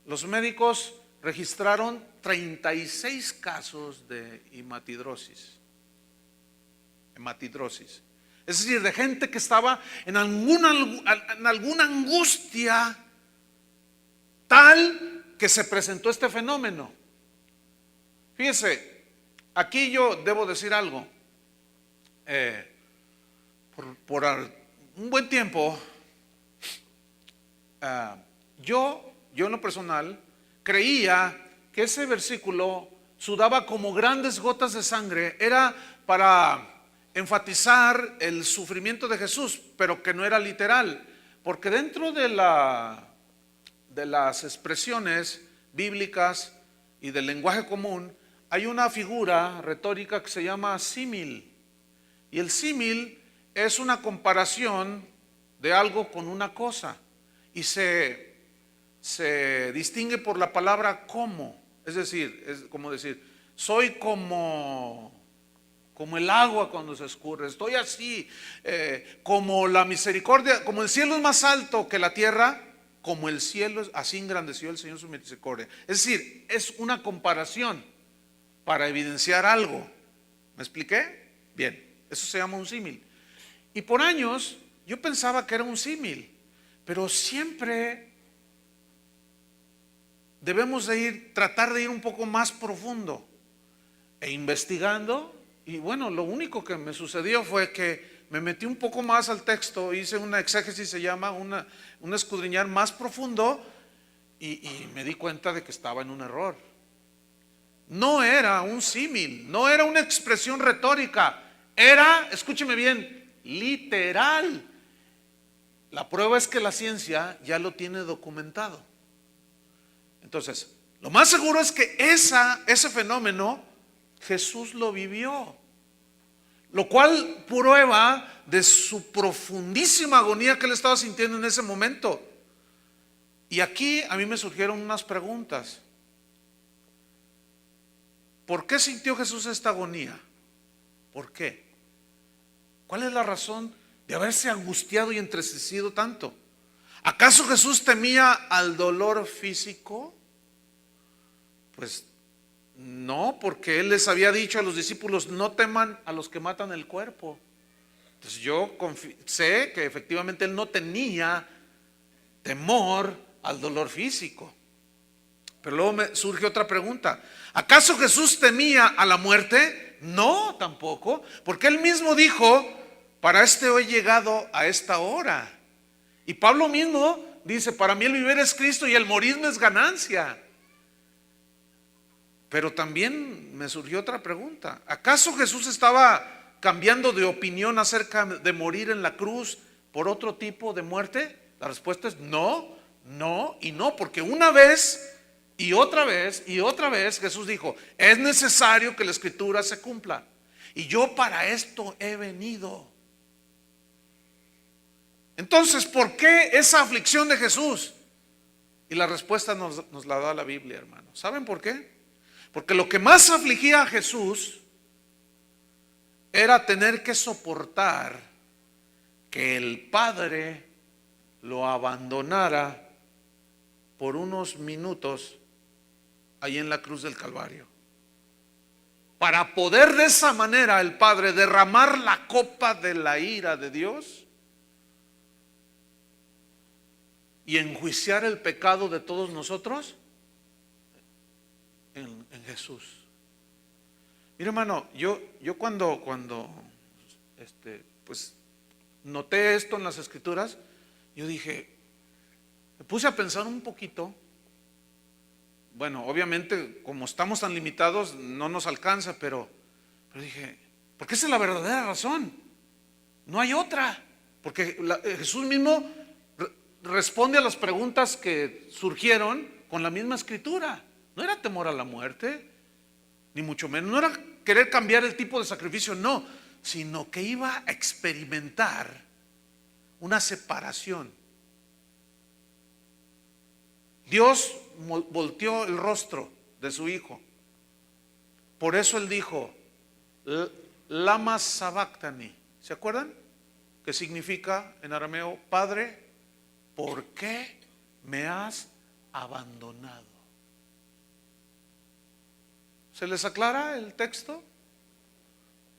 Speaker 1: los médicos registraron 36 casos de hematidrosis. Es decir, de gente que estaba en alguna angustia tal que se presentó este fenómeno. Fíjese, aquí yo debo decir algo. Por un buen tiempo, yo en lo personal creía que ese versículo, sudaba como grandes gotas de sangre, era para enfatizar el sufrimiento de Jesús, pero que no era literal, porque dentro de las expresiones bíblicas y del lenguaje común hay una figura retórica que se llama símil, y el símil es una comparación de algo con una cosa, y se distingue por la palabra como, es decir, es como decir, soy como el agua cuando se escurre, estoy así, como la misericordia, como el cielo es más alto que la tierra, como el cielo, así engrandeció el Señor su misericordia. Es decir, es una comparación para evidenciar algo. ¿Me expliqué? Bien, eso se llama un símil. Y por años yo pensaba que era un símil, pero siempre debemos tratar de ir un poco más profundo e investigando. Y bueno, lo único que me sucedió fue que me metí un poco más al texto, hice una exégesis, se llama, un escudriñar más profundo, y me di cuenta de que estaba en un error. No era un símil, no era una expresión retórica, era, escúcheme bien, literal. La prueba es que la ciencia ya lo tiene documentado. Entonces, lo más seguro es que ese fenómeno Jesús lo vivió, lo cual prueba de su profundísima agonía que él estaba sintiendo en ese momento. Y aquí a mí me surgieron unas preguntas. ¿Por qué sintió Jesús esta agonía? ¿Por qué? ¿Cuál es la razón de haberse angustiado y entristecido tanto? ¿Acaso Jesús temía al dolor físico? Pues no, porque él les había dicho a los discípulos, no teman a los que matan el cuerpo. Entonces yo sé que efectivamente él no tenía temor al dolor físico. Pero luego me surge otra pregunta. ¿Acaso Jesús temía a la muerte? No, tampoco, porque él mismo dijo, para he llegado a esta hora. Y Pablo mismo dice, para mí el vivir es Cristo y el morir me es ganancia. Pero también me surgió otra pregunta. ¿Acaso Jesús estaba cambiando de opinión acerca de morir en la cruz por otro tipo de muerte? La respuesta es no, no y no, porque una vez y otra vez y otra vez Jesús dijo, es necesario que la escritura se cumpla. Y yo para esto he venido. Entonces, ¿por qué esa aflicción de Jesús? Y la respuesta nos la da la Biblia, hermanos. ¿Saben por qué? Porque lo que más afligía a Jesús era tener que soportar que el Padre lo abandonara por unos minutos ahí en la cruz del Calvario, para poder de esa manera el Padre derramar la copa de la ira de Dios y enjuiciar el pecado de todos nosotros en Jesús. Mira, hermano, yo cuando pues noté esto en las Escrituras, yo dije, me puse a pensar un poquito. Bueno, obviamente, como estamos tan limitados, no nos alcanza, pero dije, porque esa es la verdadera razón. No hay otra. Porque Jesús mismo responde a las preguntas que surgieron con la misma Escritura. No era temor a la muerte, ni mucho menos. No era querer cambiar el tipo de sacrificio, no, sino que iba a experimentar una separación. Dios volteó el rostro de su hijo. Por eso él dijo, lama sabactani. ¿Se acuerdan? Que significa en arameo, Padre, ¿por qué me has abandonado? ¿Se les aclara el texto?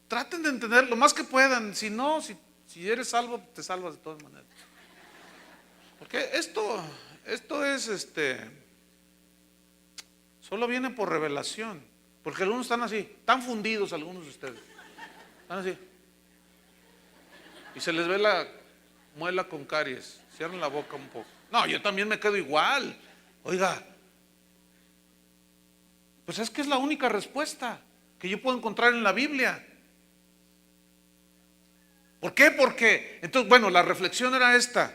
Speaker 1: Traten de entender lo más que puedan. Si no, si eres salvo, te salvas de todas maneras. Porque esto es solo viene por revelación. Porque algunos están así, están fundidos algunos de ustedes. Están así. Y se les ve la muela con caries. Cierran la boca un poco. No, yo también me quedo igual. Oiga, pues es que es la única respuesta que yo puedo encontrar en la Biblia. ¿Por qué? Porque, entonces, bueno, la reflexión era esta.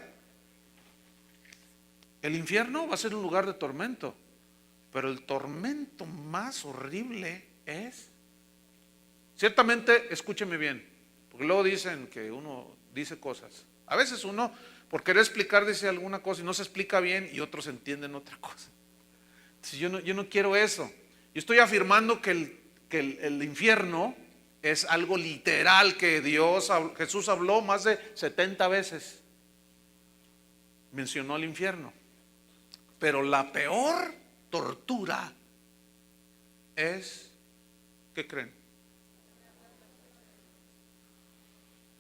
Speaker 1: El infierno va a ser un lugar de tormento, pero el tormento más horrible es, ciertamente, escúcheme bien, porque luego dicen que uno dice cosas. A veces uno, por querer explicar, dice alguna cosa y no se explica bien y otros entienden otra cosa. Entonces, yo no quiero eso. Yo estoy afirmando que el infierno es algo literal que Jesús habló más de 70 veces. Mencionó el infierno. Pero la peor tortura es, ¿qué creen?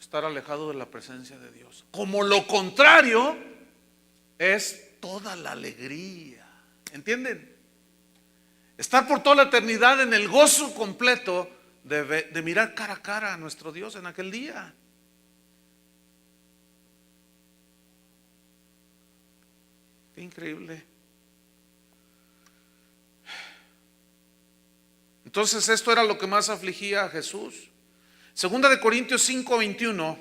Speaker 1: Estar alejado de la presencia de Dios. Como lo contrario es toda la alegría. ¿Entienden? Estar por toda la eternidad en el gozo completo de mirar cara a cara a nuestro Dios en aquel día. Qué increíble. Entonces esto era lo que más afligía a Jesús. Segunda de Corintios 5:21,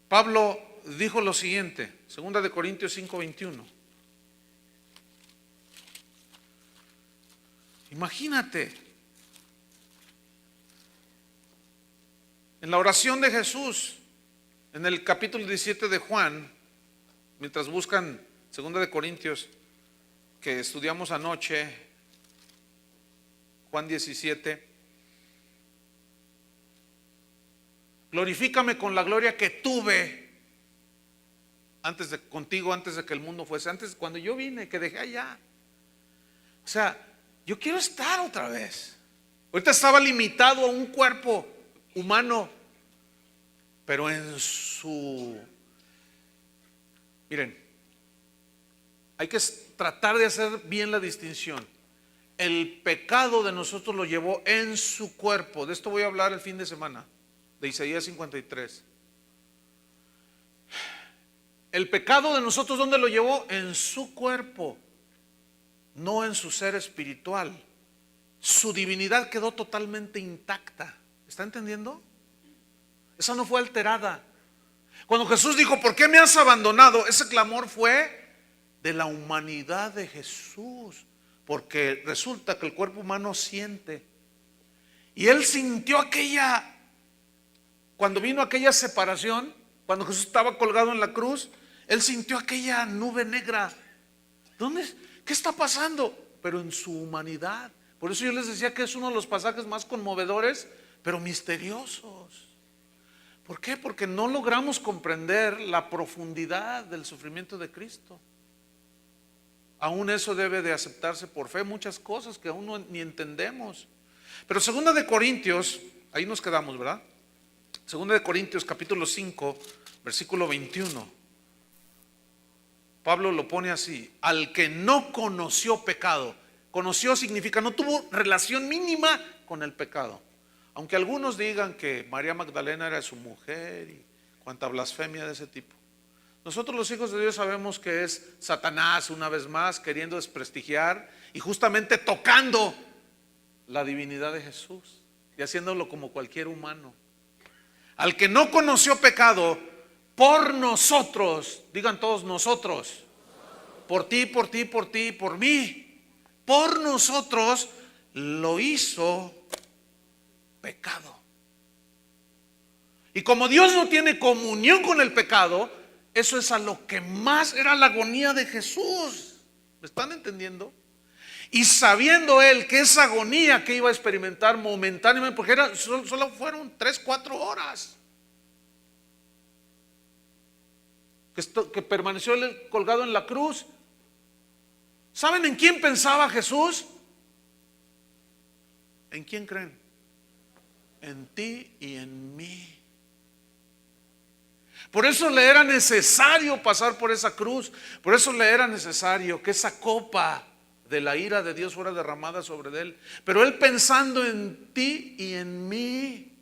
Speaker 1: Pablo dijo lo siguiente. Segunda de Corintios 5:21. Imagínate, en la oración de Jesús, en el capítulo 17 de Juan, mientras buscan Segunda de Corintios, que estudiamos anoche, Juan 17, glorifícame con la gloria que tuve contigo antes de que el mundo fuese, antes cuando yo vine, que dejé allá. O sea, yo quiero estar otra vez. Ahorita estaba limitado a un cuerpo humano, pero miren, hay que tratar de hacer bien la distinción. El pecado de nosotros lo llevó en su cuerpo. De esto voy a hablar el fin de semana, de Isaías 53. El pecado de nosotros, ¿dónde lo llevó? En su cuerpo, no en su ser espiritual. Su divinidad quedó totalmente intacta. ¿Está entendiendo? Esa no fue alterada. Cuando Jesús dijo, ¿por qué me has abandonado? Ese clamor fue de la humanidad de Jesús, porque resulta que el cuerpo humano siente. Y él sintió cuando vino aquella separación, cuando Jesús estaba colgado en la cruz, él sintió aquella nube negra. ¿Qué está pasando? Pero en su humanidad. Por eso yo les decía que es uno de los pasajes más conmovedores, pero misteriosos. ¿Por qué? Porque no logramos comprender la profundidad del sufrimiento de Cristo. Aún eso debe de aceptarse por fe, muchas cosas que aún no, ni entendemos. Pero segunda de Corintios, ahí nos quedamos, ¿verdad? Segunda de Corintios capítulo 5, versículo 21. Pablo lo pone así: al que no conoció pecado. Conoció significa no tuvo relación mínima con el pecado. Aunque algunos digan que María Magdalena era su mujer y cuanta blasfemia de ese tipo. Nosotros los hijos de Dios sabemos que es Satanás una vez más queriendo desprestigiar y justamente tocando la divinidad de Jesús y haciéndolo como cualquier humano. Al que no conoció pecado, por nosotros, digan todos nosotros, por ti, por ti, por ti, por mí, por nosotros lo hizo pecado. Y como Dios no tiene comunión con el pecado, eso es a lo que más era la agonía de Jesús. ¿Me están entendiendo? Y sabiendo él que esa agonía que iba a experimentar momentáneamente, porque solo fueron 3-4 horas que permaneció él colgado en la cruz. ¿Saben en quién pensaba Jesús? ¿En quién creen? En ti y en mí. Por eso le era necesario pasar por esa cruz. Por eso le era necesario que esa copa de la ira de Dios fuera derramada sobre él. Pero él pensando en ti y en mí.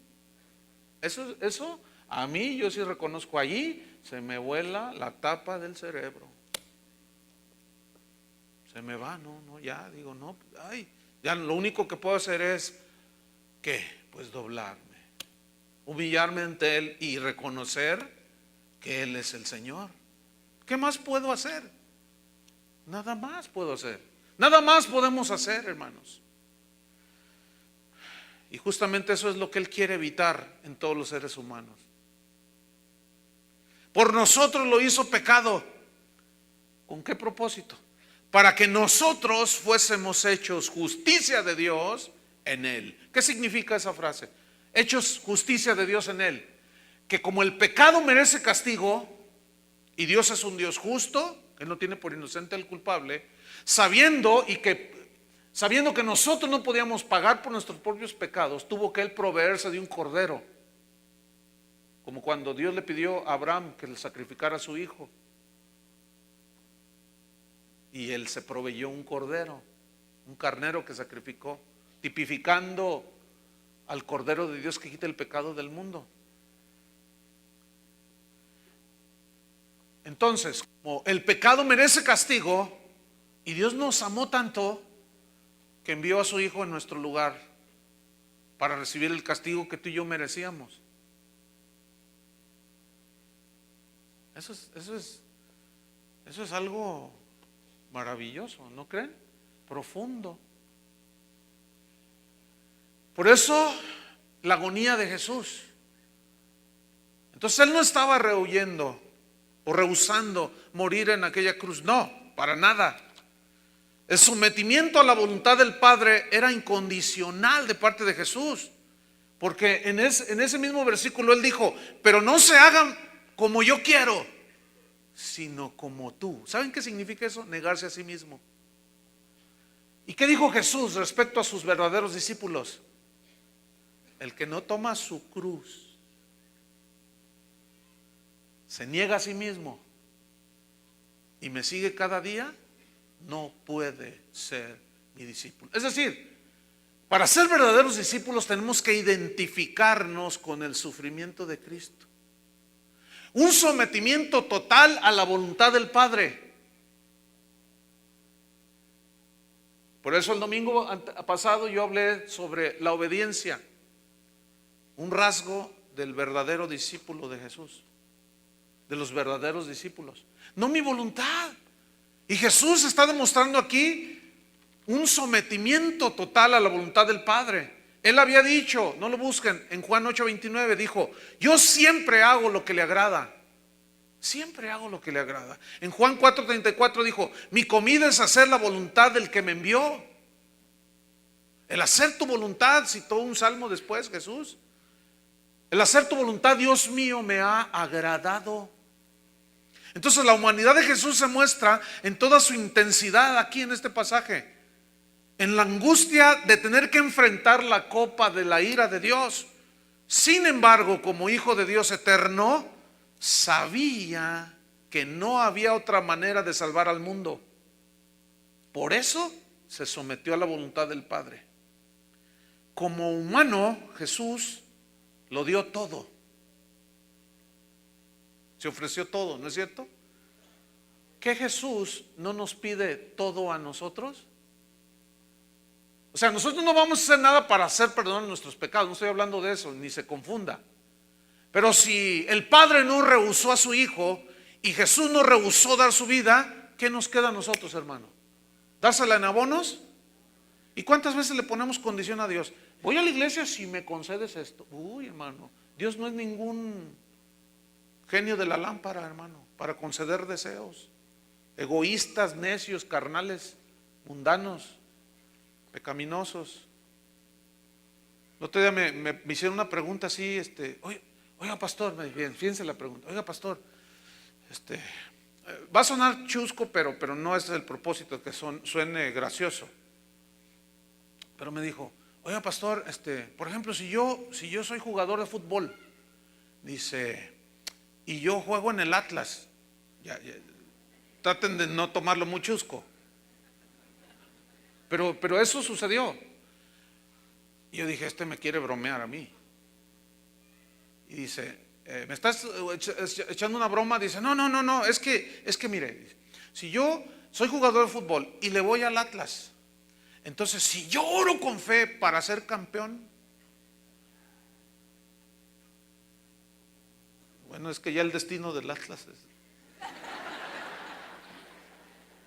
Speaker 1: Eso a mí, yo sí reconozco, allí se me vuela la tapa del cerebro. Se me va, no, ya digo, no, ay, ya lo único que puedo hacer es, ¿qué? Pues doblarme, humillarme ante él y reconocer que él es el Señor. ¿Qué más puedo hacer? Nada más puedo hacer. Nada más podemos hacer, hermanos. Y justamente eso es lo que él quiere evitar en todos los seres humanos. Por nosotros lo hizo pecado. ¿Con qué propósito? Para que nosotros fuésemos hechos justicia de Dios en él. ¿Qué significa esa frase? Hechos justicia de Dios en él. Que como el pecado merece castigo y Dios es un Dios justo, él no tiene por inocente al culpable, sabiendo que nosotros no podíamos pagar por nuestros propios pecados, tuvo que él proveerse de un cordero, como cuando Dios le pidió a Abraham que le sacrificara a su hijo, y él se proveyó un cordero, un carnero que sacrificó, tipificando al cordero de Dios que quita el pecado del mundo. Entonces, como el pecado merece castigo y Dios nos amó tanto que envió a su hijo en nuestro lugar para recibir el castigo que tú y yo merecíamos. Eso es algo maravilloso, ¿no creen? Profundo. Por eso la agonía de Jesús. Entonces él no estaba rehuyendo o rehusando morir en aquella cruz, no, para nada. El sometimiento a la voluntad del Padre era incondicional de parte de Jesús, porque en ese mismo versículo él dijo: pero no se hagan como yo quiero, sino como tú. ¿Saben qué significa eso? Negarse a sí mismo. ¿Y qué dijo Jesús respecto a sus verdaderos discípulos? El que no toma su cruz, se niega a sí mismo y me sigue cada día, no puede ser mi discípulo. Es decir, para ser verdaderos discípulos tenemos que identificarnos con el sufrimiento de Cristo. Un sometimiento total a la voluntad del Padre. Por eso el domingo pasado yo hablé sobre la obediencia, un rasgo del verdadero discípulo de Jesús, de los verdaderos discípulos. No mi voluntad. Y Jesús está demostrando aquí un sometimiento total a la voluntad del Padre. Él había dicho, no lo busquen, en Juan 8:29 dijo: yo siempre hago lo que le agrada. Siempre hago lo que le agrada. En Juan 4:34 dijo: mi comida es hacer la voluntad del que me envió. El hacer tu voluntad, citó un salmo después Jesús. El hacer tu voluntad, Dios mío, me ha agradado. Entonces la humanidad de Jesús se muestra en toda su intensidad aquí en este pasaje, en la angustia de tener que enfrentar la copa de la ira de Dios. Sin embargo, como hijo de Dios eterno, sabía que no había otra manera de salvar al mundo. Por eso se sometió a la voluntad del Padre. Como humano, Jesús lo dio todo. Se ofreció todo, ¿no es cierto? ¿Que Jesús no nos pide todo a nosotros? O sea, nosotros no vamos a hacer nada para hacer perdón a nuestros pecados. No estoy hablando de eso, ni se confunda. Pero si el Padre no rehusó a su Hijo y Jesús no rehusó dar su vida, ¿qué nos queda a nosotros, hermano? ¿Dársela en abonos? ¿Y cuántas veces le ponemos condición a Dios? Voy a la iglesia si me concedes esto. Uy, hermano, Dios no es ningún genio de la lámpara, hermano, para conceder deseos. Egoístas, necios, carnales, mundanos, pecaminosos. El otro día me hicieron una pregunta así, oiga pastor, fíjense la pregunta, oiga pastor, va a sonar chusco, pero no es el propósito, que suene gracioso. Pero me dijo, oiga pastor, por ejemplo, si yo soy jugador de fútbol, dice, y yo juego en el Atlas, ya, traten de no tomarlo muy chusco, pero eso sucedió. Y yo dije, me quiere bromear a mí. Y dice, ¿me estás echando una broma? Dice, no, es que mire, si yo soy jugador de fútbol y le voy al Atlas, entonces si yo oro con fe para ser campeón, bueno, es que ya el destino del Atlas es.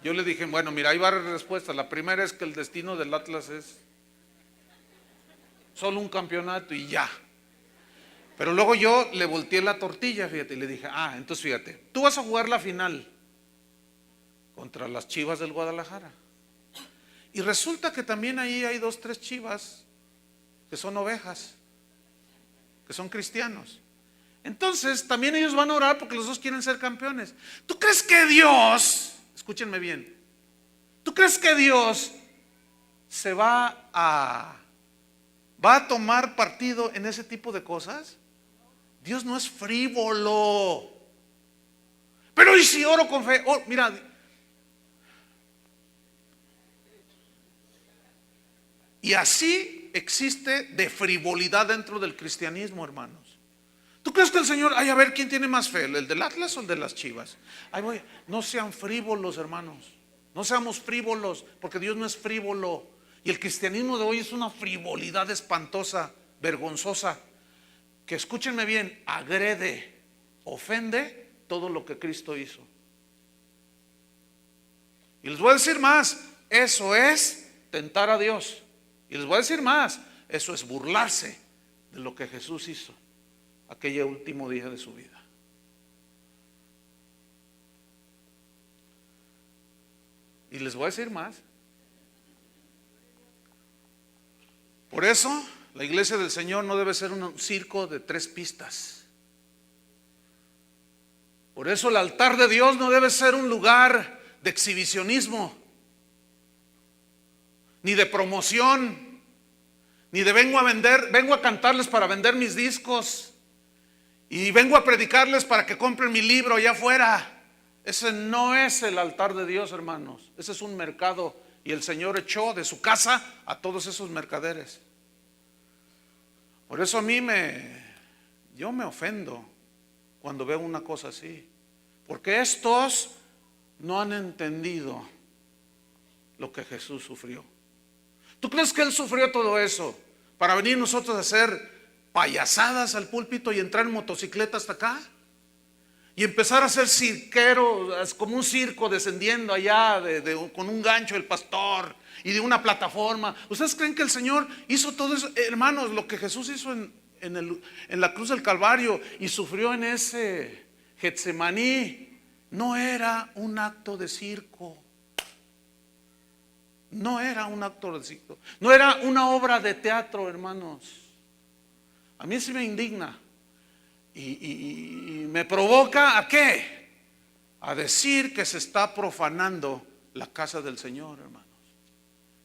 Speaker 1: Yo le dije, bueno, mira, hay varias respuestas. La primera es que el destino del Atlas es solo un campeonato y ya. Pero luego yo le volteé la tortilla, fíjate, y le dije, entonces fíjate, tú vas a jugar la final contra las Chivas del Guadalajara. Y resulta que también ahí hay 2, 3 Chivas que son ovejas, que son cristianos. Entonces también ellos van a orar porque los dos quieren ser campeones. ¿Tú crees que Dios, escúchenme bien, tú crees que Dios se va a tomar partido en ese tipo de cosas? Dios no es frívolo. Pero ¿y si oro con fe? Mira, y así existe de frivolidad dentro del cristianismo, hermanos. ¿Tú crees que el Señor, a ver quién tiene más fe, el del Atlas o el de las Chivas? No sean frívolos, hermanos. No seamos frívolos, porque Dios no es frívolo. Y el cristianismo de hoy es una frivolidad espantosa, vergonzosa, que, escúchenme bien, agrede, ofende todo lo que Cristo hizo. Y les voy a decir más, eso es tentar a Dios. Y les voy a decir más, eso es burlarse de lo que Jesús hizo aquel último día de su vida. Y les voy a decir más. Por eso la iglesia del Señor no debe ser un circo de 3 pistas. Por eso el altar de Dios no debe ser un lugar de exhibicionismo, ni de promoción, ni de vengo a cantarles para vender mis discos y vengo a predicarles para que compren mi libro allá afuera. Ese no es el altar de Dios, hermanos. Ese es un mercado. Y el Señor echó de su casa a todos esos mercaderes. Por eso yo me ofendo cuando veo una cosa así. Porque estos no han entendido lo que Jesús sufrió. ¿Tú crees que Él sufrió todo eso para venir nosotros a hacer payasadas al púlpito y entrar en motocicleta hasta acá? Y empezar a ser cirquero, como un circo descendiendo allá con un gancho el pastor y de una plataforma. ¿Ustedes creen que el Señor hizo todo eso? Hermanos, lo que Jesús hizo en la cruz del Calvario y sufrió en ese Getsemaní no era un acto de circo. No era un acto de circo. No era una obra de teatro, hermanos. A mí sí me indigna. Y me provoca ¿a qué? A decir que se está profanando la casa del Señor, hermanos.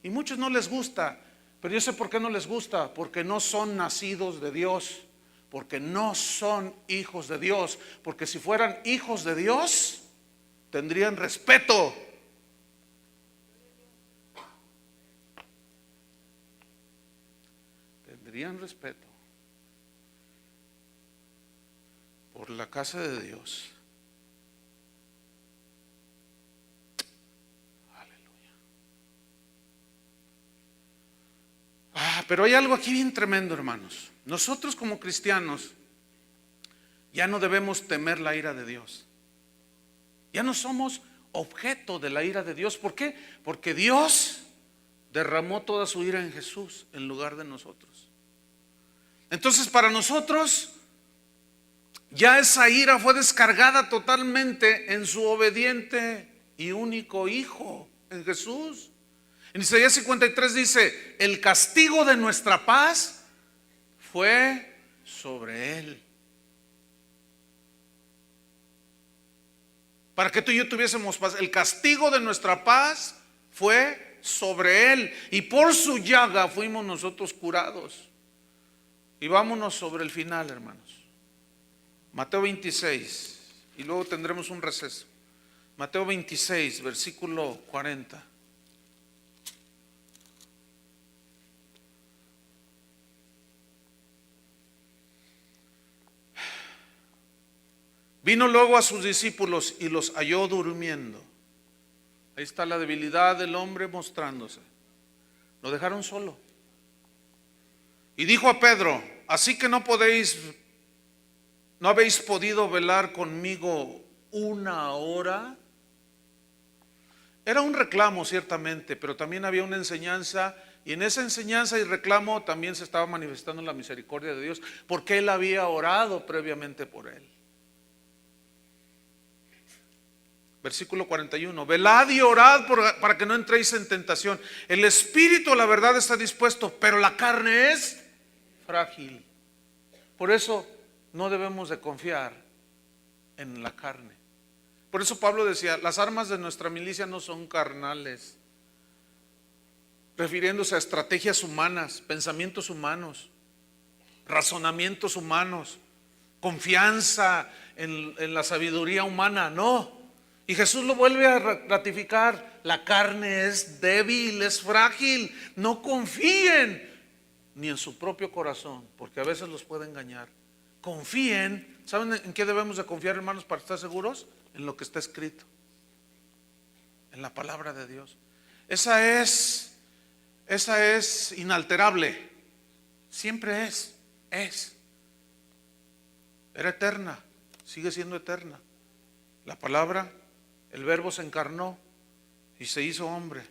Speaker 1: Y muchos no les gusta, pero yo sé por qué no les gusta, porque no son nacidos de Dios, porque no son hijos de Dios, porque si fueran hijos de Dios, tendrían respeto. Tendrían respeto por la casa de Dios. Aleluya. Pero hay algo aquí bien tremendo, hermanos. Nosotros como cristianos ya no debemos temer la ira de Dios. Ya no somos objeto de la ira de Dios. ¿Por qué? Porque Dios derramó toda su ira en Jesús en lugar de nosotros. Entonces para nosotros ya esa ira fue descargada totalmente en su obediente y único Hijo, en Jesús. En Isaías 53 dice: el castigo de nuestra paz fue sobre Él, para que tú y yo tuviésemos paz. El castigo de nuestra paz fue sobre Él, y por su llaga fuimos nosotros curados. Y vámonos sobre el final, hermanos. Mateo 26, y luego tendremos un receso. Mateo 26, versículo 40. Vino luego a sus discípulos y los halló durmiendo. Ahí está la debilidad del hombre mostrándose. Lo dejaron solo. Y dijo a Pedro: así que no habéis podido velar conmigo una hora. Era un reclamo ciertamente, pero también había una enseñanza, y en esa enseñanza y reclamo también se estaba manifestando la misericordia de Dios, porque él había orado previamente por él. Versículo 41: velad y orad para que no entréis en tentación. El espíritu, la verdad, está dispuesto, pero la carne es frágil. Por eso no debemos de confiar en la carne. Por eso Pablo decía: las armas de nuestra milicia no son carnales, refiriéndose a estrategias humanas, pensamientos humanos, razonamientos humanos, confianza en la sabiduría humana. No. Y Jesús lo vuelve a ratificar: la carne es débil, es frágil. No confíen ni en su propio corazón, porque a veces los puede engañar. Confíen. ¿Saben en qué debemos de confiar, hermanos, para estar seguros? En lo que está escrito, en la palabra de Dios. Esa es inalterable. Siempre es. Era eterna, sigue siendo eterna. La palabra, el verbo se encarnó y se hizo hombre.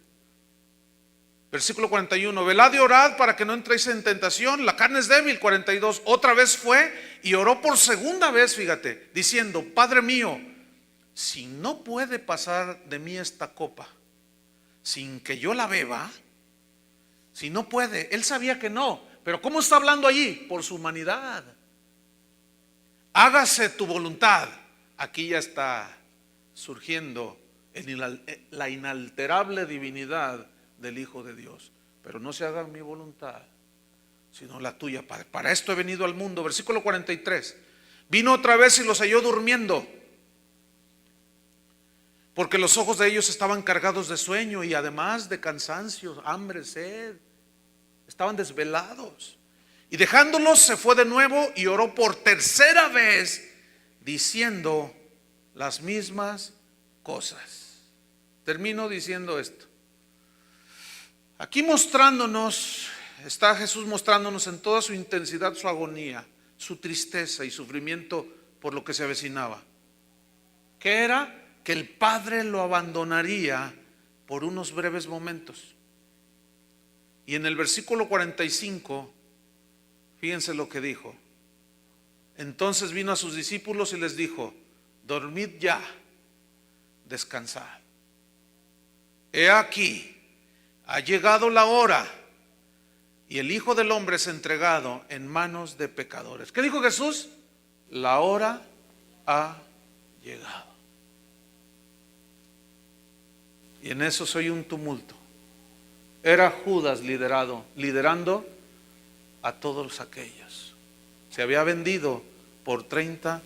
Speaker 1: Versículo 41: velad y orad para que no entréis en tentación, la carne es débil. 42: otra vez fue y oró por segunda vez, fíjate, diciendo: Padre mío, si no puede pasar de mí esta copa sin que yo la beba, si no puede. Él sabía que no, pero ¿cómo está hablando allí? Por su humanidad. Hágase tu voluntad. Aquí ya está surgiendo la inalterable divinidad del Hijo de Dios. Pero no se haga mi voluntad, sino la tuya, Padre. Para esto he venido al mundo. Versículo 43: vino otra vez y los halló durmiendo, porque los ojos de ellos estaban cargados de sueño y además de cansancio, hambre, sed. Estaban desvelados. Y dejándolos se fue de nuevo y oró por tercera vez, diciendo las mismas cosas. Termino diciendo esto. Aquí está Jesús mostrándonos en toda su intensidad su agonía, su tristeza y sufrimiento por lo que se avecinaba. ¿Qué era? Que el Padre lo abandonaría por unos breves momentos. Y en el versículo 45, fíjense lo que dijo. Entonces vino a sus discípulos y les dijo: dormid ya, descansad. He aquí, ha llegado la hora y el Hijo del Hombre es entregado en manos de pecadores. ¿Qué dijo Jesús? La hora ha llegado. Y en eso se oye un tumulto. Era Judas liderando a todos aquellos. Se había vendido por 30